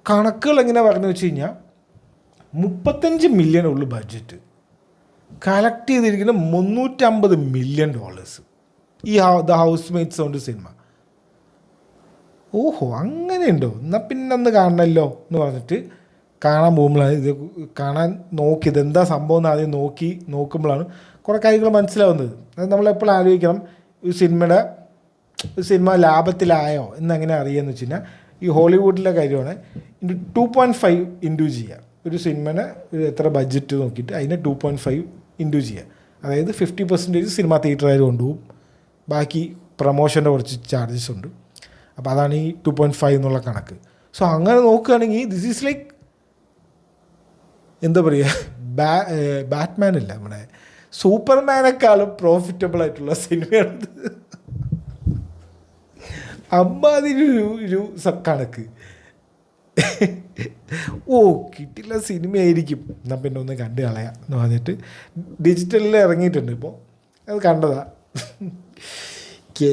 കണക്കുകൾ എങ്ങനെയാണ് പറഞ്ഞു വെച്ച് കഴിഞ്ഞാൽ 35 മില്യൺ ഉള്ളു ബഡ്ജറ്റ്, കളക്ട് ചെയ്തിരിക്കുന്ന $350 മില്യൺ ഈ ദ ഹൗസ് മേറ്റ്സ് കൊണ്ട് സിനിമ. ഓഹോ അങ്ങനെയുണ്ടോ, എന്നാൽ പിന്നെ ഒന്ന് കാണണമല്ലോ എന്ന് പറഞ്ഞിട്ട് കാണാൻ പോകുമ്പോഴാണ് ഇത് കാണാൻ നോക്കിയത്. എന്താ സംഭവം എന്ന് ആദ്യം നോക്കുമ്പോഴാണ് കുറേ കാര്യങ്ങൾ മനസ്സിലാവുന്നത്. അത് നമ്മളെപ്പോഴും ആലോചിക്കണം, ഈ സിനിമ ലാഭത്തിലായോ എന്നങ്ങനെ അറിയാമെന്ന് വെച്ച് കഴിഞ്ഞാൽ ഈ ഹോളിവുഡിലെ കാര്യമാണ്. 2.5 ഇൻറ്റു ചെയ്യുക. ഒരു സിനിമനെ എത്ര ബഡ്ജറ്റ് നോക്കിയിട്ട് അതിനെ 2.5 ഇൻറ്റു ചെയ്യുക. അതായത് 50% സിനിമ തിയേറ്ററുകാർ കൊണ്ടുപോകും, ബാക്കി പ്രൊമോഷൻ്റെ കുറച്ച് ചാർജസ് ഉണ്ട്. അപ്പോൾ അതാണ് ഈ 2.5 എന്നുള്ള കണക്ക്. സോ അങ്ങനെ നോക്കുകയാണെങ്കിൽ ദിസ് ഈസ് ലൈക്ക് എന്താ പറയുക, ബാറ്റ്മാനല്ല, നമ്മുടെ സൂപ്പർമാനേക്കാളും പ്രോഫിറ്റബിൾ ആയിട്ടുള്ള സിനിമയാണ്. അമ്മാതിരി ഒരു കണക്ക്. ഓ കിട്ടില്ല സിനിമയായിരിക്കും, എന്നാൽ പിന്നെ ഒന്ന് കണ്ടു കളയാം എന്ന് പറഞ്ഞിട്ട് ഡിജിറ്റലിൽ ഇറങ്ങിയിട്ടുണ്ട് ഇപ്പോൾ, അത് കണ്ടതാ.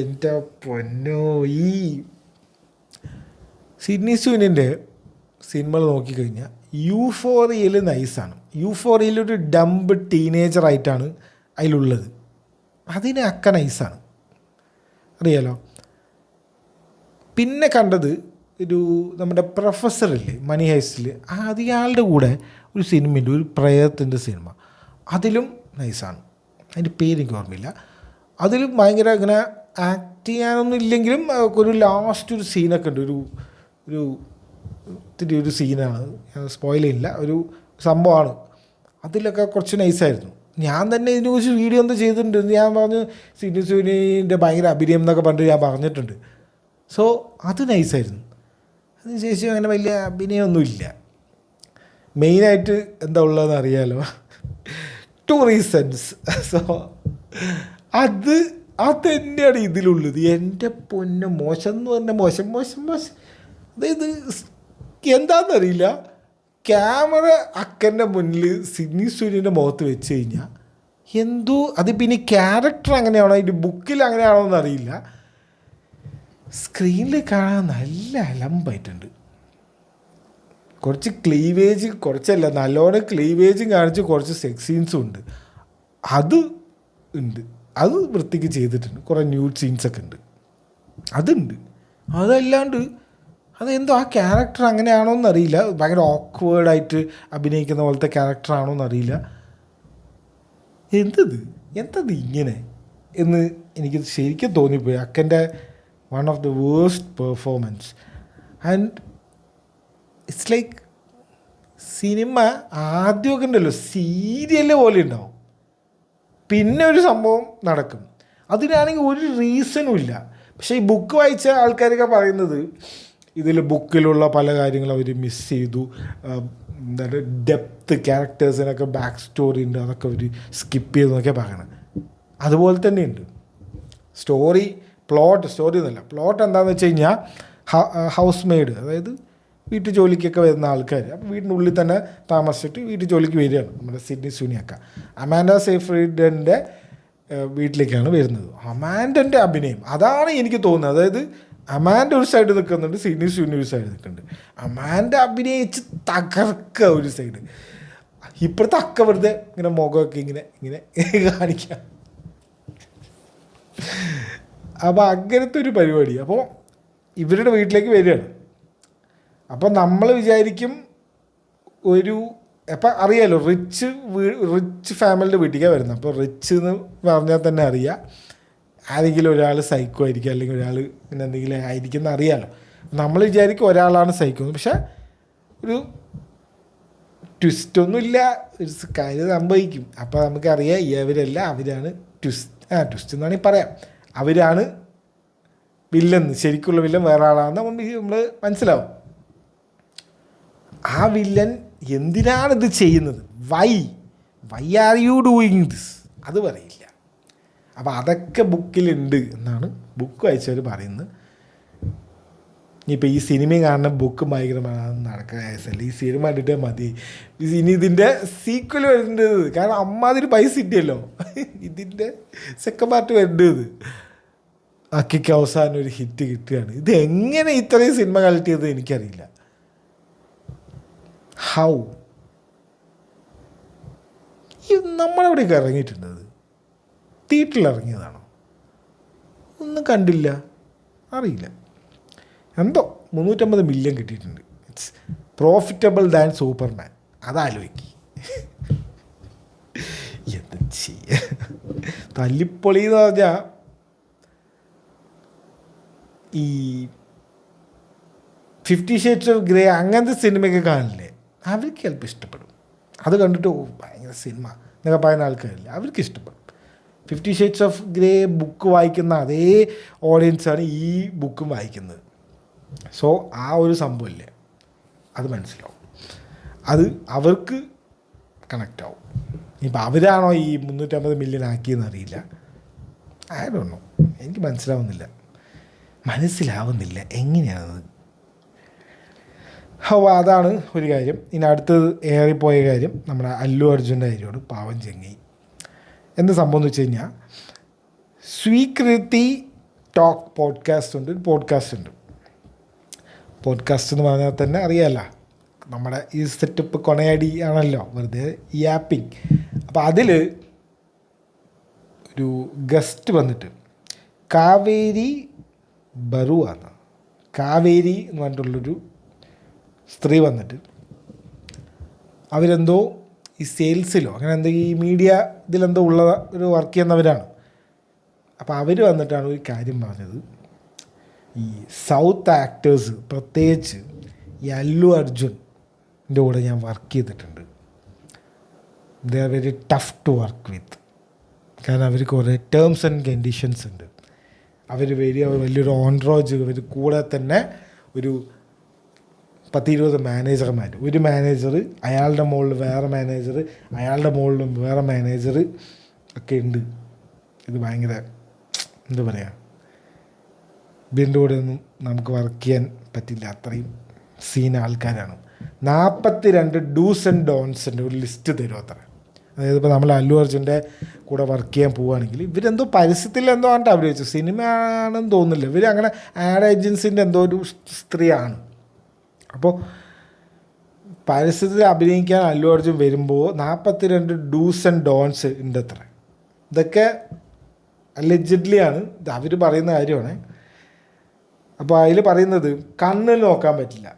എൻ്റെ പൊന്നോ, ഈ സിഡ്നി സ്വീനിൻ്റെ സിനിമകൾ നോക്കിക്കഴിഞ്ഞാൽ യൂഫോറിയയിൽ നൈസാണ്. യൂഫോറിയയിലൊരു ഡംബ് ടീനേജറായിട്ടാണ് അതിലുള്ളത്, അതിന് അക്ക നൈസാണ്, അറിയാലോ. പിന്നെ കണ്ടത് ഒരു നമ്മുടെ പ്രൊഫസറില്ലേ മണി ഹൈസ്റ്റിൽ, അയാളുടെ കൂടെ ഒരു സിനിമയുണ്ട്, ഒരു പ്രേതത്തിൻ്റെ സിനിമ, അതിലും നൈസാണ്. അതിൻ്റെ പേര് എനിക്ക് ഓർമ്മയില്ല. അതിലും ഭയങ്കര ഇങ്ങനെ ആക്ട് ചെയ്യാനൊന്നും ഇല്ലെങ്കിലും ഒരു ലാസ്റ്റ് ഒരു സീനൊക്കെ ഉണ്ട്, ഒരു സീനാണ്, സ്പോയിൽ ചെയ്യില്ല, ഒരു സംഭവമാണ്. അതിലൊക്കെ കുറച്ച് നൈസായിരുന്നു. ഞാൻ തന്നെ ഇതിനെക്കുറിച്ച് വീഡിയോ ഒന്ന് ചെയ്തിട്ടുണ്ട്. ഞാൻ പറഞ്ഞു സിഡ്നി സ്വീനിൻ്റെ ഭയങ്കര അഭിനയം എന്നൊക്കെ പറഞ്ഞിട്ട് ഞാൻ പറഞ്ഞിട്ടുണ്ട്. സോ അത് നൈസായിരുന്നു. അതിനുശേഷം അങ്ങനെ വലിയ അഭിനയമൊന്നുമില്ല. മെയിനായിട്ട് എന്താ ഉള്ളതെന്ന് അറിയാലോ, 2 റീസൺസ്. സോ അത് തന്നെയാണ് ഇതിലുള്ളത്. എൻ്റെ പൊന്നെ, മോശം എന്ന് പറഞ്ഞാൽ മോശം. അതായത് എന്താണെന്നറിയില്ല, ക്യാമറ അക്കൻ്റെ മുന്നിൽ സിഡ്നി സ്വീനിൻ്റെ മുഖത്ത് വെച്ച് കഴിഞ്ഞാൽ എന്തോ, അത് പിന്നെ ക്യാരക്ടർ അങ്ങനെയാണോ ഇതിൻ്റെ ബുക്കിൽ അങ്ങനെയാണോ എന്നറിയില്ല, സ്ക്രീനിൽ കാണാൻ നല്ല അലമ്പായിട്ടുണ്ട്. കുറച്ച് ക്ലീവേജ്, കുറച്ചല്ല നല്ലോണം ക്ലീവേജും കാണിച്ച് കുറച്ച് സെക്സ് സീൻസും ഉണ്ട്. അത് ഉണ്ട്, അത് വൃത്തിക്ക് ചെയ്തിട്ടുണ്ട്. കുറേ ന്യൂഡ് സീൻസൊക്കെ ഉണ്ട്, അതുണ്ട്. അതല്ലാണ്ട് അതെന്തോ ആ ക്യാരക്ടർ അങ്ങനെയാണോ എന്നറിയില്ല, ഭയങ്കര ഓക്വേർഡായിട്ട് അഭിനയിക്കുന്ന പോലത്തെ ക്യാരക്ടറാണോ എന്നറിയില്ല. എന്തത് ഇങ്ങനെ എന്ന് എനിക്ക് ശരിക്കും തോന്നിപ്പോയി. അക്കൻ്റെ one of the worst performance. And it's like സിനിമ ആദ്യമൊക്കെ ഉണ്ടല്ലോ സീരിയല് പോലെ ഉണ്ടാവും, പിന്നെ ഒരു സംഭവം നടക്കും. അതിനാണെങ്കിൽ ഒരു റീസണും ഇല്ല. പക്ഷേ ഈ ബുക്ക് വായിച്ച ആൾക്കാരൊക്കെ പറയുന്നത് ഇതിൽ ബുക്കിലുള്ള പല കാര്യങ്ങളും അവർ മിസ് ചെയ്തു, എന്താ ഡെപ്ത്ത്, ക്യാരക്ടേഴ്സിനൊക്കെ ബാക്ക് സ്റ്റോറി ഉണ്ട്, അതൊക്കെ അവർ സ്കിപ്പ് ചെയ്തെന്നൊക്കെ പറയണം. അതുപോലെ തന്നെയുണ്ട് സ്റ്റോറി എന്നല്ല, പ്ലോട്ട് എന്താണെന്ന് വെച്ച് കഴിഞ്ഞാൽ ഹൗസ് മെയ്ഡ്, അതായത് വീട്ടു ജോലിക്കൊക്കെ വരുന്ന ആൾക്കാർ, അപ്പോൾ വീടിൻ്റെ ഉള്ളിൽ തന്നെ താമസിച്ചിട്ട് വീട്ടു ജോലിക്ക് വരികയാണ് നമ്മുടെ സിഡ്നി സ്വീനിയൊക്കെ. അമാൻഡ സേഫ്രിഡിൻ്റെ വീട്ടിലേക്കാണ് വരുന്നത്. അമാൻഡൻ്റെ അഭിനയം അതാണ് എനിക്ക് തോന്നുന്നത്. അതായത് അമാൻഡ ഒരു സൈഡ് നിൽക്കുന്നുണ്ട്, സിഡ്നി സ്വീനി ഒരു സൈഡ് നിൽക്കുന്നുണ്ട്. അമാൻഡ അഭിനയിച്ച് തകർക്കുക ഒരു സൈഡ്, ഇപ്പോഴത്തെ അക്ക വെറുതെ ഇങ്ങനെ മുഖമൊക്കെ ഇങ്ങനെ കാണിക്കാം. അപ്പോൾ അങ്ങനത്തെ ഒരു പരിപാടി. അപ്പോൾ ഇവരുടെ വീട്ടിലേക്ക് വരികയാണ്. അപ്പോൾ നമ്മൾ വിചാരിക്കും അപ്പം അറിയാമല്ലോ, റിച്ച് ഫാമിലിയുടെ വീട്ടിലേക്കാണ് വരുന്നത്. അപ്പോൾ റിച്ച് എന്ന് പറഞ്ഞാൽ തന്നെ അറിയാം, ആരെങ്കിലും ഒരാൾ സൈക്കോ ആയിരിക്കും, അല്ലെങ്കിൽ ഒരാൾ പിന്നെ എന്തെങ്കിലും ആയിരിക്കും എന്ന് അറിയാമല്ലോ. നമ്മൾ വിചാരിക്കും ഒരാളാണ് സൈക്കോ, പക്ഷേ ഒരു ട്വിസ്റ്റൊന്നുമില്ല, ഒരു കാര്യം സംഭവിക്കും. അപ്പോൾ നമുക്കറിയാം ഇവരല്ല, അവരാണ് ട്വിസ്റ്റ് എന്നാണെങ്കിൽ പറയാം, അവരാണ് വില്ലൻ, ശരിക്കുള്ള വില്ലൻ വേറെ ആളാണെന്ന് നമ്മൾ മനസ്സിലാവും. ആ വില്ലൻ എന്തിനാണിത് ചെയ്യുന്നത്, why are you doing this, അത് പറയില്ല. അപ്പോൾ അതൊക്കെ ബുക്കിലുണ്ട് എന്നാണ് ബുക്ക് വായിച്ചവർ പറയുന്നത്. ഇനിയിപ്പോൾ ഈ സിനിമ കാണുന്ന ബുക്ക് ഭയങ്കരമാണ് നടക്കുക, ഈ സിനിമ കണ്ടിട്ടേ മതി. ഇനി ഇതിൻ്റെ സീക്വൽ വരേണ്ടത്, കാരണം അമ്മാതിരി പൈസ കിട്ടിയല്ലോ, ഇതിൻ്റെ സെക്കൻഡ് പാർട്ട് വരേണ്ടത്. അക്കിക്ക് അവസാനം ഒരു ഹിറ്റ് കിട്ടുകയാണ്. ഇത് എങ്ങനെ ഇത്രയും സിനിമ കളക്ട് ചെയ്തത് എനിക്കറിയില്ല. ഹൗ ഈ നമ്മളവിടെയൊക്കെ ഇറങ്ങിയിട്ടുണ്ടത് തിയേറ്ററിൽ ഇറങ്ങിയതാണോ ഒന്നും കണ്ടില്ല, അറിയില്ല. എന്തോ 350 മില്യൺ കിട്ടിയിട്ടുണ്ട്. It's profitable than Superman. അതാലോചിക്ക്, എന്ത് ചെയ്യ. തല്ലിപ്പൊളി എന്ന് പറഞ്ഞാൽ ഈ 50 ഷെയ്ഡ്സ് ഓഫ് ഗ്രേ അങ്ങനത്തെ സിനിമയൊക്കെ കാണില്ലേ, അവർക്ക് ചിലപ്പോൾ ഇഷ്ടപ്പെടും. അത് കണ്ടിട്ട് ഭയങ്കര സിനിമ എന്നൊക്കെ പറയുന്ന ആൾക്കാരില്ലേ, അവർക്ക് ഇഷ്ടപ്പെടും. 50 ഷെയ്ഡ്സ് ഓഫ് ഗ്രേ ബുക്ക് വായിക്കുന്ന അതേ ഓഡിയൻസാണ് ഈ ബുക്കും വായിക്കുന്നത്. സോ ആ ഒരു സംഭവമില്ലേ, അത് മനസ്സിലാവും, അത് അവർക്ക് കണക്റ്റ് ആവും. ഇപ്പം അവരാണോ ഈ 350 മില്യൺ ആക്കിയെന്ന് അറിയില്ല, ഐ ഡോണ്ട് നോ, എനിക്ക് മനസ്സിലാവുന്നില്ല എങ്ങനെയാണത്. അപ്പോൾ അതാണ് ഒരു കാര്യം. ഇനി അടുത്തത് ഏറിപ്പോയ കാര്യം നമ്മുടെ അല്ലു അർജുൻ്റെ കാര്യമാണ്. പാവം ചെങ്ങി. എന്ത് സംഭവം എന്ന് വെച്ച് കഴിഞ്ഞാൽ, സ്വീകൃതി ടോക്ക് പോഡ്കാസ്റ്റ് ഉണ്ട്. പോഡ്കാസ്റ്റ് എന്ന് പറഞ്ഞാൽ തന്നെ അറിയാമല്ലോ, നമ്മുടെ ഈ സെറ്റപ്പ് കൊണയടി ആണല്ലോ, വെറുതെ ഈ ആപ്പിങ്. അപ്പോൾ അതിൽ ഒരു ഗസ്റ്റ് വന്നിട്ട് കാവേരി ബറുവാണ്, കാവേരി എന്ന് പറഞ്ഞിട്ടുള്ളൊരു സ്ത്രീ വന്നിട്ട്, അവരെന്തോ ഈ സെയിൽസിലോ അങ്ങനെ എന്തോ ഈ മീഡിയ ഇതിലെന്തോ ഉള്ള ഒരു വർക്ക് ചെയ്യുന്നവരാണ്. അപ്പോൾ അവർ വന്നിട്ടാണ് ഒരു കാര്യം പറഞ്ഞത്. ഈ സൗത്ത് ആക്ടേഴ്സ്, പ്രത്യേകിച്ച് ഈ അല്ലു അർജുൻ്റെ കൂടെ ഞാൻ വർക്ക് ചെയ്തിട്ടുണ്ട്. They are very tough to work with. കാരണം അവർ കുറേ ടേംസ് ആൻഡ് കണ്ടീഷൻസ് ഉണ്ട്. അവർ വലിയൊരു ഓൺറോജ്, അവർ കൂടെ തന്നെ ഒരു 10-20 മാനേജർമാർ, ഒരു മാനേജർ, അയാളുടെ മുകളിൽ വേറെ മാനേജർ, അയാളുടെ മുകളിലും വേറെ മാനേജർ ഒക്കെ ഉണ്ട്. ഇത് ഭയങ്കര എന്താ പറയുക, ഇതിൻ്റെ കൂടെ ഒന്നും നമുക്ക് വർക്ക് ചെയ്യാൻ പറ്റില്ല, അത്രയും സീൻ ആൾക്കാരാണ്. 42 ഡൂസ് ആൻഡ് ഡോൺസിൻ്റെ ഒരു ലിസ്റ്റ് തരും അത്ര. അതായത് ഇപ്പോൾ നമ്മൾ അല്ലു അർജുൻ്റെ കൂടെ വർക്ക് ചെയ്യാൻ പോവുകയാണെങ്കിൽ, ഇവരെന്തോ പരസ്യത്തിൽ എന്തോ ആണ് അഭിനയിച്ചു, സിനിമ ആണെന്ന് തോന്നുന്നില്ല, ഇവർ അങ്ങനെ ആഡ് ഏജൻസിൻ്റെ എന്തോ ഒരു സ്ത്രീയാണ്. അപ്പോൾ പരസ്യത്തിൽ അഭിനയിക്കാൻ അല്ലു അർജുൻ വരുമ്പോൾ 42 ഡൂസ് ആൻഡ് ഡോൺസ് ഉണ്ട് അത്ര. ഇതൊക്കെ അലെജഡ്ലി ആണ്, ഇത് അവർ പറയുന്ന കാര്യമാണ്. അപ്പോൾ അതിൽ പറയുന്നത്, കണ്ണിൽ നോക്കാൻ പറ്റില്ല,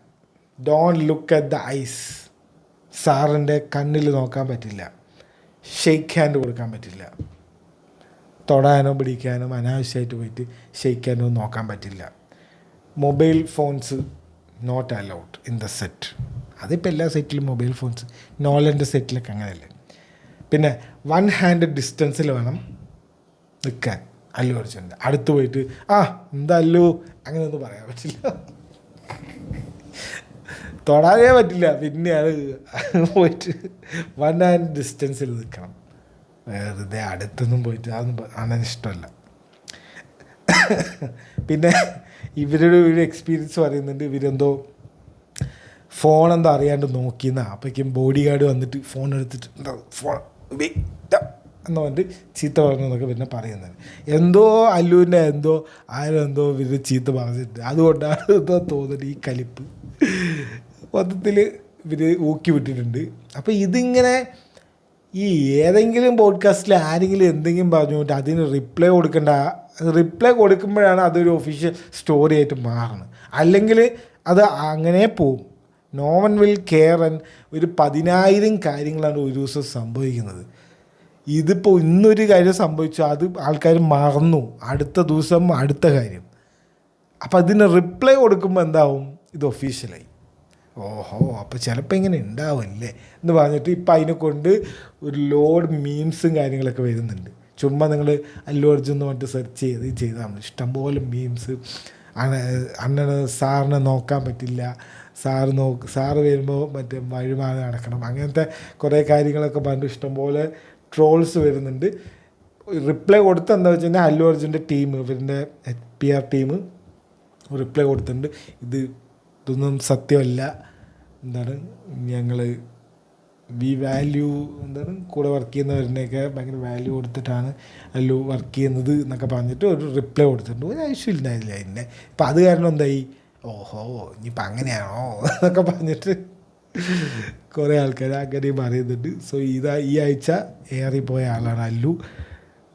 don't look at the eyes. സാറിൻ്റെ കണ്ണിൽ നോക്കാൻ പറ്റില്ല, ഷെയ്ക്ക് ഹാൻഡ് കൊടുക്കാൻ പറ്റില്ല, തൊടാനോ പിടിക്കാനോ അനാവശ്യമായിട്ട് പോയിട്ട് ഷെയ്ക്ക് ഹാൻഡോ നോക്കാൻ പറ്റില്ല. Mobile phones not allowed in the set. അതിപ്പോൾ എല്ലാ സെറ്റിലും മൊബൈൽ ഫോൺസ്, നോളൻ്റെ സെറ്റിലൊക്കെ അങ്ങനെയല്ലേ. പിന്നെ 1 ഹാൻഡ് ഡിസ്റ്റൻസിൽ വേണം നിൽക്കാൻ അല്ലു അർജുൻ്റെ. അടുത്ത് പോയിട്ട് എന്താ അല്ലു അങ്ങനെയൊന്നും പറയാൻ പറ്റില്ല, തൊടാനേ പറ്റില്ല. പിന്നെ അത് പോയിട്ട് 1 ഹാൻഡ് ഡിസ്റ്റൻസിൽ നിൽക്കണം. വെറുതെ അടുത്തൊന്നും പോയിട്ട് അതൊന്നും കാണാൻ ഇഷ്ടമല്ല. പിന്നെ ഇവരുടെ ഒരു എക്സ്പീരിയൻസ് പറയുന്നുണ്ട്, ഇവരെന്തോ ഫോൺ എന്തോ അറിയാണ്ട് നോക്കിയെന്നാണ്. അപ്പോഴേക്കും ബോഡി ഗാർഡ് വന്നിട്ട് ഫോൺ എടുത്തിട്ട് ഫോൺ എന്ന് പറഞ്ഞിട്ട് ചീത്ത പറഞ്ഞെന്നൊക്കെ പിന്നെ പറയുന്നത്. എന്തോ അല്ലുവിൻ്റെ ആരെന്തോ ഇവർ ചീത്ത പറഞ്ഞിട്ട്, അതുകൊണ്ടാണ് എന്തോ തോന്നുന്നത് ഈ കലിപ്പ് മൊത്തത്തിൽ ഇവർ ഊക്കി വിട്ടിട്ടുണ്ട്. അപ്പോൾ ഇതിങ്ങനെ ഈ ഏതെങ്കിലും പോഡ്കാസ്റ്റിൽ ആരെങ്കിലും എന്തെങ്കിലും പറഞ്ഞുകൊണ്ട് അതിന് റിപ്ലൈ കൊടുക്കുമ്പോഴാണ് അതൊരു ഒഫീഷ്യൽ സ്റ്റോറി ആയിട്ട് മാറുന്നത്. അല്ലെങ്കിൽ അത് അങ്ങനെ പോവും. No one will care. And ഒരു 10,000 കാര്യങ്ങളാണ് ഒരു ദിവസം സംഭവിക്കുന്നത്. ഇതിപ്പോൾ ഇന്നൊരു കാര്യം സംഭവിച്ചു, അത് ആൾക്കാർ മറന്നു, അടുത്ത ദിവസം അടുത്ത കാര്യം. അപ്പോൾ അതിന് റിപ്ലൈ കൊടുക്കുമ്പോൾ എന്താവും, ഇത് ഒഫീഷ്യലായി. ഓഹോ, അപ്പോൾ ചിലപ്പോൾ ഇങ്ങനെ ഉണ്ടാവുമല്ലേ എന്ന് പറഞ്ഞിട്ട് ഇപ്പം അതിനെ കൊണ്ട് ഒരു ലോഡ് മീംസും കാര്യങ്ങളൊക്കെ വരുന്നുണ്ട്. ചുമ്മാ നിങ്ങൾ അല്ലു അർജുൻ എന്ന് പറഞ്ഞിട്ട് സെർച്ച് ചെയ്താൽ മതി, ഇഷ്ടംപോലെ മീംസ്. അണ്ണന് സാറിനെ നോക്കാൻ പറ്റില്ല, സാറ് വരുമ്പോൾ മറ്റേ വഴിമാറി നടക്കണം, അങ്ങനത്തെ കുറേ കാര്യങ്ങളൊക്കെ പറഞ്ഞിട്ട് ഇഷ്ടംപോലെ ട്രോൾസ് വരുന്നുണ്ട്. റിപ്ലൈ കൊടുത്ത് എന്താ വെച്ച് കഴിഞ്ഞാൽ അല്ലു അർജുൻ്റെ ടീം, ഇവരുടെ PR ടീം റിപ്ലൈ കൊടുത്തിട്ടുണ്ട്, ഇതൊന്നും സത്യമല്ല, ഞങ്ങൾ വാല്യൂ കൂടെ വർക്ക് ചെയ്യുന്നവരുടെയൊക്കെ ഭയങ്കര വാല്യൂ കൊടുത്തിട്ടാണ് അല്ലു വർക്ക് ചെയ്യുന്നത് എന്നൊക്കെ പറഞ്ഞിട്ട് ഒരു റിപ്ലൈ കൊടുത്തിട്ടുണ്ട്. ഒരു ആവശ്യമില്ലായില്ല എന്നെ. ഇപ്പം അത് കാരണം എന്തായി, ഓഹോ ഇനിയിപ്പോൾ അങ്ങനെയാണോ എന്നൊക്കെ പറഞ്ഞിട്ട് കുറേ ആൾക്കാർ അങ്ങനെയും പറയുന്നുണ്ട്. സോ ഈ ആഴ്ച ഏറിപ്പോയ ആളാണ് അല്ലു.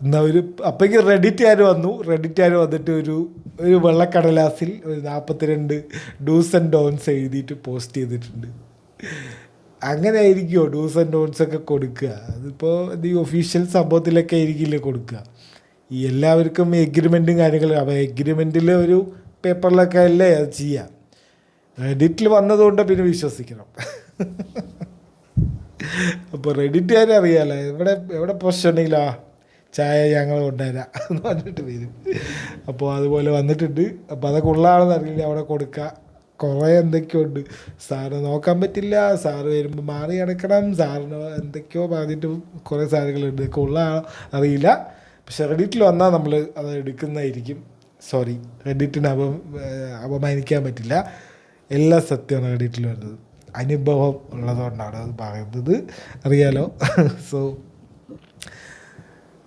എന്നാൽ അപ്പോഴേക്കും റെഡിറ്റുകാർ വന്നിട്ട് ഒരു വെള്ളക്കടലാസിൽ ഒരു 42 ഡൂസ് ആൻഡ് ഡോൺസ് എഴുതിയിട്ട് പോസ്റ്റ് ചെയ്തിട്ടുണ്ട്. അങ്ങനെ ആയിരിക്കുമോ ഡൂസ് ആൻഡ് ഡോൺസ് ഒക്കെ കൊടുക്കുക? അതിപ്പോൾ ഈ ഒഫീഷ്യൽ സംഭവത്തിലൊക്കെ ആയിരിക്കില്ലേ കൊടുക്കുക. ഈ എല്ലാവർക്കും എഗ്രിമെൻറ്റും കാര്യങ്ങളും, അപ്പോൾ എഗ്രിമെൻറ്റിൽ ഒരു പേപ്പറിലൊക്കെ അല്ലേ അത് ചെയ്യുക. റെഡിറ്റിൽ വന്നതുകൊണ്ട് പിന്നെ വിശ്വസിക്കണം. അപ്പോൾ റെഡിറ്റുകാരെ അറിയാമല്ലോ, എവിടെ പോസ്റ്റ് ഉണ്ടെങ്കിലും ചായ ഞങ്ങൾ കൊണ്ടുവരാം എന്ന് പറഞ്ഞിട്ട് വരും. അപ്പോൾ അതുപോലെ വന്നിട്ടുണ്ട്. അപ്പോൾ അതൊക്കെ ഉള്ളതാണെന്ന് അറിയില്ല, അവിടെ കൊടുക്കുക. കുറേ എന്തൊക്കെയുണ്ട്, സാറ് നോക്കാൻ പറ്റില്ല, സാറ് വരുമ്പോൾ മാറി കിടക്കണം, സാറിന് എന്തൊക്കെയോ പറഞ്ഞിട്ട് കുറേ സാധനങ്ങളുണ്ട്. ഇതൊക്കെ ഉള്ളതാണോ അറിയില്ല. പക്ഷെ റെഡിറ്റിൽ വന്നാൽ നമ്മൾ അത് എടുക്കുന്നതായിരിക്കും. സോറി, റെഡിറ്റിനെ അപമാനിക്കാൻ പറ്റില്ല. എല്ലാ സത്യമാണ് ക്രെഡിറ്റിൽ വരുന്നത്. അനുഭവം ഉള്ളതുകൊണ്ടാണ് അത് പറയുന്നത്, അറിയാലോ. So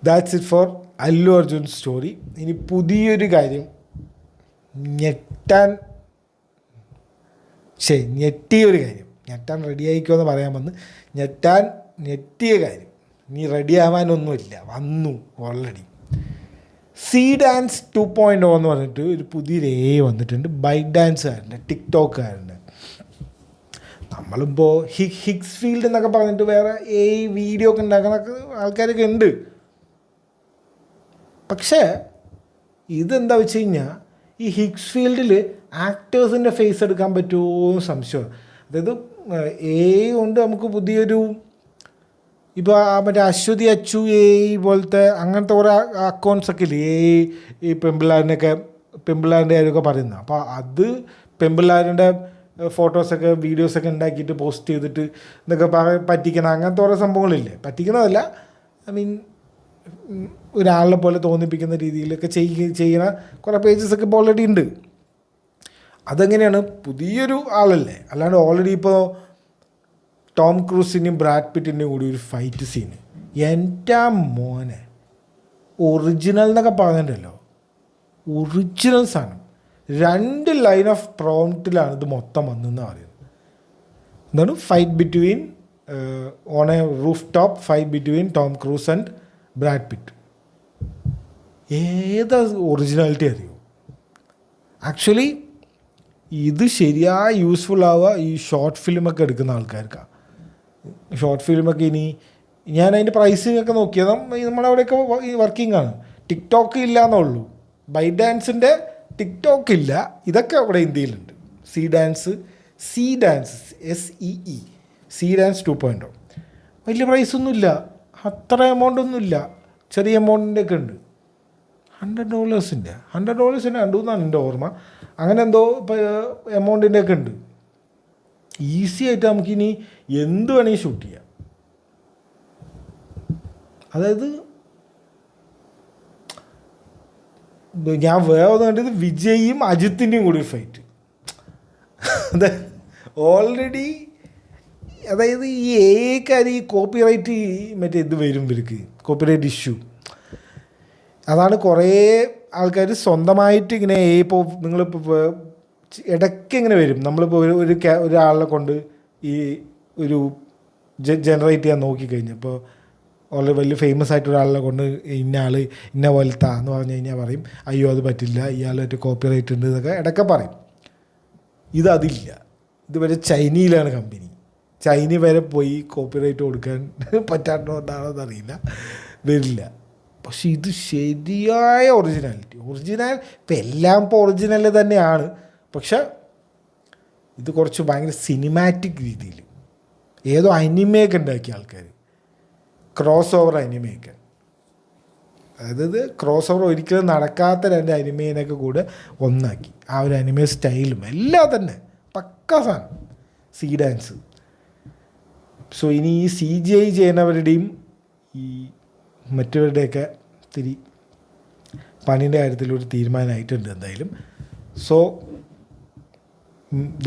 that's it for Allu Arjun story. ഇനി പുതിയൊരു കാര്യം, ഞെട്ടിയൊരു കാര്യം, ഞെട്ടാൻ റെഡി ആയിക്കോ എന്ന് പറയാൻ വന്ന് ഞെട്ടിയ കാര്യം. ഇനി റെഡി ആവാനൊന്നുമില്ല, വന്നു ഓൾറെഡി. സീ ഡാൻസ് 2.0 എന്ന് പറഞ്ഞിട്ട് ഒരു പുതിയൊരു വന്നിട്ടുണ്ട്. ബൈറ്റ് ഡാൻസുകാരൻ്റെ, ടിക്ടോക്കുകാരൻ്റെ. നമ്മളിപ്പോൾ ഹിഗ്സ് ഫീൽഡ് എന്നൊക്കെ പറഞ്ഞിട്ട് വേറെ വീഡിയോ ഒക്കെ ഉണ്ടാക്കുന്ന ആൾക്കാരൊക്കെ ഉണ്ട്. പക്ഷേ ഇതെന്താ വെച്ച് കഴിഞ്ഞാൽ ഈ ഹിഗ്സ് ഫീൽഡിൽ ആക്ടേഴ്സിൻ്റെ ഫേസ് എടുക്കാൻ പറ്റുമോ സംശയം. അതായത് കൊണ്ട് നമുക്ക് പുതിയൊരു ഇപ്പോൾ മറ്റേ അശ്വതി അച്ചു പോലത്തെ അങ്ങനത്തെ കുറേ അക്കൗണ്ട്സൊക്കെ ഇല്ലേ ഈ പെമ്പിള്ളാരിൻ്റെ കാര്യമൊക്കെ പറയുന്നത്. അപ്പോൾ അത് പെമ്പിള്ളാരിൻ്റെ ഫോട്ടോസൊക്കെ വീഡിയോസൊക്കെ ഉണ്ടാക്കിയിട്ട് പോസ്റ്റ് ചെയ്തിട്ട് എന്നൊക്കെ പറ്റിക്കണം, അങ്ങനത്തെ കുറേ സംഭവങ്ങളില്ലേ. പറ്റിക്കണതല്ല, ഐ മീൻ ഒരാളെ പോലെ തോന്നിപ്പിക്കുന്ന രീതിയിലൊക്കെ ചെയ്യുന്ന കുറേ പേജസൊക്കെ ഇപ്പോൾ ഓൾറെഡി ഉണ്ട്. അതെങ്ങനെയാണ്, പുതിയൊരു ആളല്ലേ, അല്ലാണ്ട് ഓൾറെഡി ഇപ്പോൾ ടോം ക്രൂസിൻ്റെയും ബ്രാഡ് പിറ്റിൻ്റെയും കൂടി ഒരു ഫൈറ്റ് സീന്, എൻ്റെ മോനെ ഒറിജിനൽ എന്നൊക്കെ പറഞ്ഞിട്ടുണ്ടല്ലോ, ഒറിജിനൽ സാധനം. 2 ലൈൻ ഓഫ് പ്രോംപ്റ്റിലാണ് ഇത് മൊത്തം വന്നതെന്ന് പറയുന്നത്. എന്താണ്, fight between on a rooftop, fight between Tom Cruise and Brad Pitt. ഏതാ ഒറിജിനാലിറ്റി അറിയോ? ആക്ച്വലി ഇത് ശരിയായി യൂസ്ഫുൾ ആവുക ഈ ഷോർട്ട് ഫിലിമൊക്കെ എടുക്കുന്ന ആൾക്കാർക്കാണ്. ഷോർട്ട് ഫിലിമൊക്കെ ഇനി ഞാൻ അതിൻ്റെ പ്രൈസിങ് ഒക്കെ നോക്കിയത് നമ്മളവിടെയൊക്കെ വർക്കിംഗ് ആണ്. ടിക്ടോക്ക് ഇല്ല എന്നുള്ളൂ, ബൈറ്റ് ഡാൻസിൻ്റെ ടിക്ടോക്ക് ഇല്ല. ഇതൊക്കെ അവിടെ ഇന്ത്യയിലുണ്ട്. Zee dance SEE Zee dance 2.0. വലിയ പ്രൈസൊന്നുമില്ല, അത്ര എമൗണ്ടൊന്നുമില്ല, ചെറിയ എമൗണ്ടിൻ്റെ ഒക്കെ ഉണ്ട്. $100 കണ്ടുവെന്നാണ് എൻ്റെ ഓർമ്മ. അങ്ങനെ എന്തോ ഇപ്പോൾ എമൗണ്ടിൻ്റെ ഒക്കെ ഉണ്ട്. ഈസി ആയിട്ട് നമുക്കിനി എന്ത് വേണമെങ്കിൽ ഷൂട്ട് ചെയ്യാം. അതായത് ഞാൻ വേറെ കണ്ടത് വിജയും അജിത്തിൻ്റെയും കൂടി ഫൈറ്റ്. ഓൾറെഡി അതായത് ഈ ഈ കോപ്പിറൈറ്റ് മറ്റേ ഇത് വരും, ഇവർക്ക് കോപ്പിറൈറ്റ് ഇഷ്യൂ. അതാണ് കുറേ ആൾക്കാർ സ്വന്തമായിട്ട് ഇങ്ങനെ ഇപ്പോൾ നിങ്ങളിപ്പോൾ ഇടയ്ക്ക് ഇങ്ങനെ വരും. നമ്മളിപ്പോൾ ഒരാളെ കൊണ്ട് ഈ ഒരു ജനറേറ്റ് ചെയ്യാൻ നോക്കിക്കഴിഞ്ഞപ്പോൾ വളരെ വലിയ ഫേമസ് ആയിട്ട് ഒരാളെ കൊണ്ട് ഇന്ന പോലത്തെ എന്ന് പറഞ്ഞു കഴിഞ്ഞാൽ പറയും, അയ്യോ അത് പറ്റില്ല, ഇയാളായിട്ട് കോപ്പിറൈറ്റ് ഉണ്ട് എന്നൊക്കെ ഇടയ്ക്ക് പറയും. അതില്ല. ഇത് വരെ ചൈനയിലാണ് കമ്പനി. ചൈന വരെ പോയി കോപ്പിറൈറ്റ് കൊടുക്കാൻ പറ്റാത്തതുകൊണ്ടാണോ എന്നറിയില്ല, വരില്ല. പക്ഷെ ഇത് ശരിയായ ഒറിജിനൽ ഇപ്പം എല്ലാം ഇപ്പോൾ ഒറിജിനൽ തന്നെയാണ്. പക്ഷെ ഇത് കുറച്ച് ഭയങ്കര സിനിമാറ്റിക് രീതിയിൽ ഏതോ അനിമയൊക്കെ ഉണ്ടാക്കിയ ആൾക്കാർ, ക്രോസ് ഓവർ അനിമയൊക്കെ. അതായത് ക്രോസ് ഓവർ ഒരിക്കലും നടക്കാത്ത 2 അനിമേനൊക്കെ കൂടെ ഒന്നാക്കി. ആ ഒരു അനിമേ സ്റ്റൈലും എല്ലാം തന്നെ പക്കാ സാധനം, സീ ഡാൻസ്. സോ ഇനി ഈ CGI ചെയ്യുന്നവരുടെയും ഈ മറ്റവരുടെയൊക്കെ ഇത്തിരി പണീൻ്റെ കാര്യത്തിലൊരു തീരുമാനമായിട്ടുണ്ട് എന്തായാലും. സോ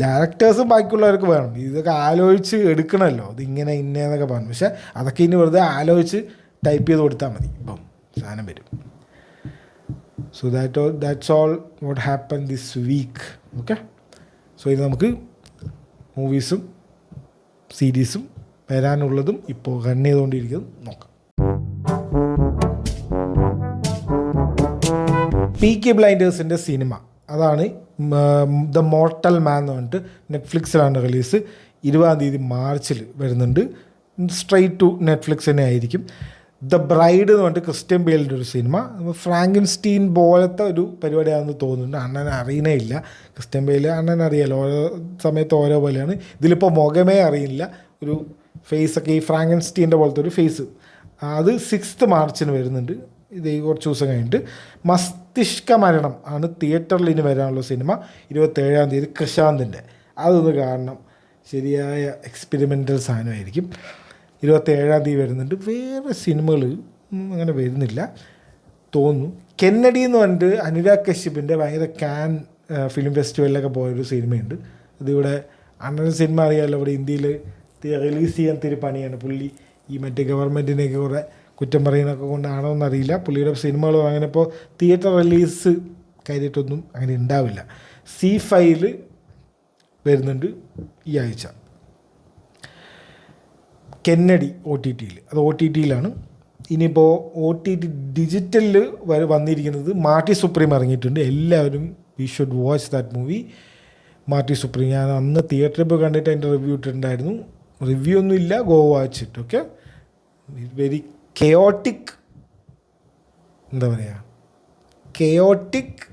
ഡയറക്ടേഴ്സും ബാക്കിയുള്ളവർക്ക് വേണം ഇതൊക്കെ ആലോചിച്ച് എടുക്കണമല്ലോ, ഇതിങ്ങനെ ഇന്നേന്നൊക്കെ പറഞ്ഞു. പക്ഷേ അതൊക്കെ ഇനി വെറുതെ ആലോചിച്ച് ടൈപ്പ് ചെയ്ത് കൊടുത്താൽ മതി, ഇപ്പം സാധനം വരും. So that's all what happen this week. Okay, so ഇത് നമുക്ക് മൂവീസും സീരീസും വരാനുള്ളതും ഇപ്പോൾ റൺ ചെയ്തുകൊണ്ടിരിക്കുന്നതും നോക്കാം. പീക്കി ബ്ലൈൻഡേഴ്സിൻ്റെ സിനിമ, അതാണ് ദ മോർട്ടൽ മാൻ എന്ന് പറഞ്ഞിട്ട് നെറ്റ്ഫ്ലിക്സിലാണ് റിലീസ്. 20 മാർച്ചിൽ വരുന്നുണ്ട്. സ്ട്രെയിറ്റ് ടു നെറ്റ്ഫ്ലിക്സ് തന്നെ ആയിരിക്കും. ദ ബ്രൈഡ് എന്ന് പറഞ്ഞിട്ട് ക്രിസ്ത്യൻ ബെയിലിൻ്റെ ഒരു സിനിമ. ഫ്രാങ്കൻസ്റ്റീൻ പോലത്തെ ഒരു പരിപാടിയാണെന്ന് തോന്നുന്നുണ്ട്. അണ്ണനെ അറിയണേ ഇല്ല. ക്രിസ്ത്യൻ ബെയിൽ അണ്ണനെ അറിയാലോ, ഓരോ സമയത്ത് ഓരോ പോലെയാണ്. ഇതിലിപ്പോൾ മുഖമേ അറിയില്ല, ഒരു ഫേസൊക്കെ ഈ ഫ്രാങ്കൻസ്റ്റീൻ്റെ പോലത്തെ ഒരു ഫേസ്. അത് 6 മാർച്ചിന് വരുന്നുണ്ട്. ഇത് കുറച്ച് ദിവസം കഴിഞ്ഞിട്ട്. മസ്തിഷ്ക മരണം ആണ് തിയേറ്ററിൽ ഇനി വരാനുള്ള സിനിമ. 27 കൃഷാന്തിൻ്റെ. അതൊന്ന് കാണണം, ശരിയായ എക്സ്പെരിമെൻ്റൽ സാധനമായിരിക്കും. 27 വരുന്നുണ്ട്. വേറെ സിനിമകൾ അങ്ങനെ വരുന്നില്ല തോന്നുന്നു. കെന്നഡി എന്ന് പറഞ്ഞിട്ട് അനുരാഗ് കശ്യപിൻ്റെ ഭയങ്കര കാൻ ഫിലിം ഫെസ്റ്റിവലിലൊക്കെ പോയൊരു സിനിമയുണ്ട്. ഇതിവിടെ അണ്ണൻ സിനിമ അറിയാമല്ലോ, ഇവിടെ ഇന്ത്യയിൽ റിലീസ് ചെയ്യാൻ തിരി പണിയാണ്. പുള്ളി ഈ മറ്റേ ഗവൺമെൻറ്റിനെയൊക്കെ കുറേ കുറ്റം പറയുന്നതൊക്കെ കൊണ്ടാണോ എന്നറിയില്ല. പുള്ളിയുടെ സിനിമകളും അങ്ങനെ ഇപ്പോൾ തിയേറ്റർ റിലീസ് കാര്യമായിട്ടൊന്നും അങ്ങനെ ഉണ്ടാവില്ല. C5 വരുന്നുണ്ട് ഈ ആഴ്ച. കെന്നഡി OTT-യിൽ, അത് OTT-യിലാണ്. ഇനിയിപ്പോൾ OTT ഡിജിറ്റലിൽ വന്നിരിക്കുന്നത് മാർട്ടി സുപ്രീം ഇറങ്ങിയിട്ടുണ്ട്. എല്ലാവരും we should watch that movie. Marty Supreme ഞാൻ അന്ന് തിയേറ്ററിൽ പോയി കണ്ടിട്ട് അതിൻ്റെ റിവ്യൂ ഇട്ടിട്ടുണ്ടായിരുന്നു. റിവ്യൂ ഒന്നും ഇല്ല, go watch it. Okay, very chaotic, എന്താ പറയുക, കെയോട്ടിക്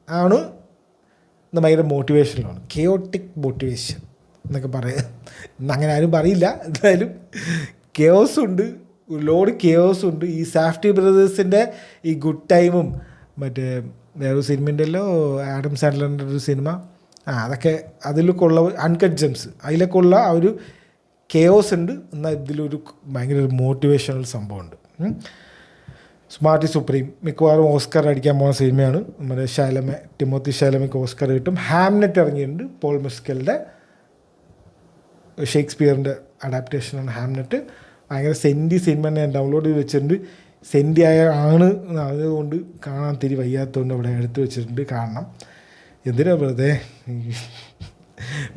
ആണ്, ഭയങ്കര മോട്ടിവേഷനിലാണ്. കെയോട്ടിക് മോട്ടിവേഷൻ എന്നൊക്കെ പറയാം. അങ്ങനെ ആരും പറയില്ല. എന്തായാലും കെയോസുണ്ട്, ലോഡ് കെയോസുണ്ട്. ഈ സാഫ്റ്റി ബ്രദേഴ്സിൻ്റെ ഈ ഗുഡ് ടൈമും മറ്റേ വേറൊരു സിനിമ ഉണ്ടല്ലോ, ആഡം സാൻഡലറിൻ്റെ ഒരു സിനിമ, അതൊക്കെ അതിലൊക്കെ ഉള്ള അൺകട്ട് ജെംസ്, അതിലൊക്കെ ഉള്ള ആ ഒരു കെയോസ് ഉണ്ട്. എന്നാൽ ഇതിലൊരു ഭയങ്കര ഒരു മോട്ടിവേഷണൽ സംഭവമുണ്ട്. മാർട്ടി സുപ്രീം മിക്കവാറും ഓസ്കർ അടിക്കാൻ പോകുന്ന സിനിമയാണ്. നമ്മുടെ ടിമോത്തി ഷാലമയ്ക്ക് ഓസ്കർ കിട്ടും. ഹാംനെറ്റ് ഇറങ്ങിയിട്ടുണ്ട്, പോൾ മെസ്കലിൻ്റെ ഷേക്സ്പിയറിൻ്റെ അഡാപ്റ്റേഷനാണ് ഹാംനെറ്റ്. ഭയങ്കര സെൻറ്റി സിനിമ തന്നെ ഞാൻ ഡൗൺലോഡ് ചെയ്ത് വെച്ചിട്ടുണ്ട്. സെൻറ്റി ആണ്, അതുകൊണ്ട് കാണാൻ തിരി വയ്യാത്തതുകൊണ്ട് അവിടെ എടുത്ത് വെച്ചിട്ടുണ്ട്, കാണണം. എന്തിനാ വെറുതെ.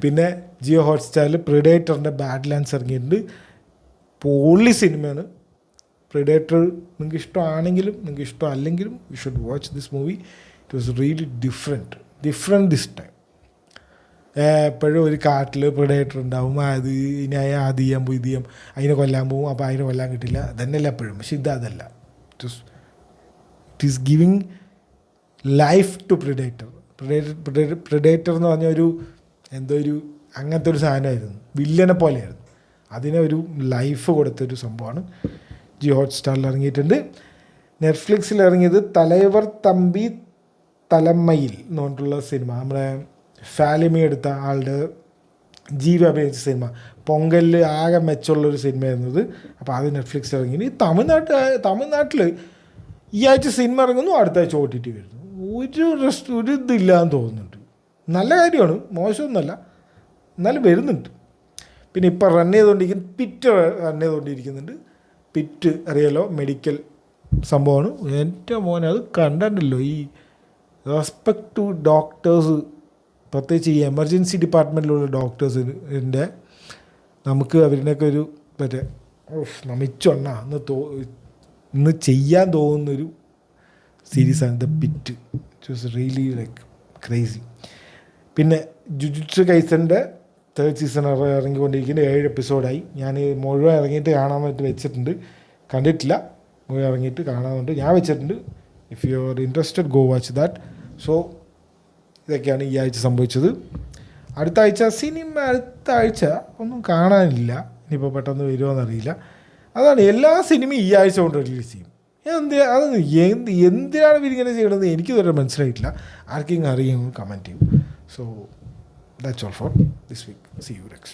പിന്നെ ജിയോ ഹോട്ട്സ്റ്റാറിൽ പ്രിഡേറ്ററിൻ്റെ ബാഡ്ലാൻഡ്സ് ഇറങ്ങിയിട്ടുണ്ട്. പൊള്ളി സിനിമയാണ് പ്രിഡേറ്റർ. നിങ്ങൾക്ക് ഇഷ്ടമാണെങ്കിലും നിങ്ങൾക്ക് ഇഷ്ടമല്ലെങ്കിലും you should watch this movie. It was really different this time. എപ്പോഴും ഒരു കാട്ടിൽ പ്രിഡേറ്റർ ഉണ്ടാവും, അത് ഇനി അത് ചെയ്യാൻ പോയി ഇത് ചെയ്യാം, അതിനെ കൊല്ലാൻ പോകും, അപ്പോൾ അതിനെ കൊല്ലാൻ കിട്ടില്ല, അതന്നെയല്ല എപ്പോഴും. പക്ഷെ അതല്ല, it is giving life to predator. Predator എന്ന് പറഞ്ഞ ഒരു എന്തോ ഒരു അങ്ങനത്തെ ഒരു സാധനമായിരുന്നു, വില്ലനെ പോലെയായിരുന്നു. അതിനെ ഒരു ലൈഫ് കൊടുത്തൊരു സംഭവമാണ്. ജിയോ ഹോട്ട്സ്റ്റാറിൽ ഇറങ്ങിയിട്ടുണ്ട്. നെറ്റ്ഫ്ലിക്സിൽ ഇറങ്ങിയത് തലൈവർ തമ്പി തലമ്മയിൽ എന്ന് പറഞ്ഞിട്ടുള്ള സിനിമ. നമ്മുടെ ഫാലിമി എടുത്ത ആളുടെ ജീവ അഭിനയിച്ച സിനിമ. പൊങ്കലിൽ ആകെ മെച്ചമുള്ളൊരു സിനിമയായിരുന്നത്. അപ്പോൾ അത് നെറ്റ്ഫ്ലിക്സിൽ ഇറങ്ങി. തമിഴ്നാട്ടിൽ ഈ ആഴ്ച സിനിമ ഇറങ്ങുന്നു, അടുത്ത ആഴ്ച OTT വരുന്നു. ഒരു ഇതില്ലാന്ന് തോന്നുന്നുണ്ട്. നല്ല കാര്യമാണ്, മോശമൊന്നുമല്ല, എന്നാലും വരുന്നുണ്ട്. പിന്നെ ഇപ്പോൾ റൺ ചെയ്തുകൊണ്ടിരിക്കുന്നുണ്ട്. പിറ്റ് അറിയാലോ, മെഡിക്കൽ സംഭവമാണ്. എൻ്റെ മോനെ അത് കണ്ടിട്ടുണ്ടല്ലോ, ഈ റെസ്പെക്ട് ടു ഡോക്ടേഴ്സ്, പ്രത്യേകിച്ച് ഈ എമർജൻസി ഡിപ്പാർട്ട്മെൻറ്റിലുള്ള ഡോക്ടേഴ്സിൻ്റെ നമുക്ക് അവരിനൊക്കെ ഒരു മറ്റേ നമിച്ചൊണ്ണ ഇന്ന് ചെയ്യാൻ തോന്നുന്നൊരു സീരീസാണ് the Pitt. It was really like crazy. പിന്നെ ജുജുത്സു കൈസൻ്റെ 3rd സീസൺ ഇറങ്ങിക്കൊണ്ടിരിക്കുന്നത്. 7 എപ്പിസോഡായി. ഞാൻ മുഴുവൻ ഇറങ്ങിയിട്ട് കാണാൻ വേണ്ടി വെച്ചിട്ടുണ്ട്, കണ്ടിട്ടില്ല. മുഴുവൻ ഇറങ്ങിയിട്ട് കാണാമെന്നുണ്ട് ഞാൻ വെച്ചിട്ടുണ്ട്. If you are interested go watch that. So ഇതൊക്കെയാണ് ഈ ആഴ്ച സംഭവിച്ചത്. അടുത്ത ആഴ്ച ഒന്നും കാണാനില്ല. ഇനിയിപ്പോൾ പെട്ടെന്ന് വരുമോയെന്നറിയില്ല. അതാണ്, എല്ലാ സിനിമയും ഈ ആഴ്ച കൊണ്ട് റിലീസ് ചെയ്യും. എന്തിനാണ് ഇവരിങ്ങനെ ചെയ്യണമെന്ന് എനിക്കിതുവരെ മനസ്സിലായിട്ടില്ല. ആർക്കെങ്കിലും അറിയുമെങ്കിൽ കമൻറ്റ് ചെയ്യും. So that's all for this week. See you next.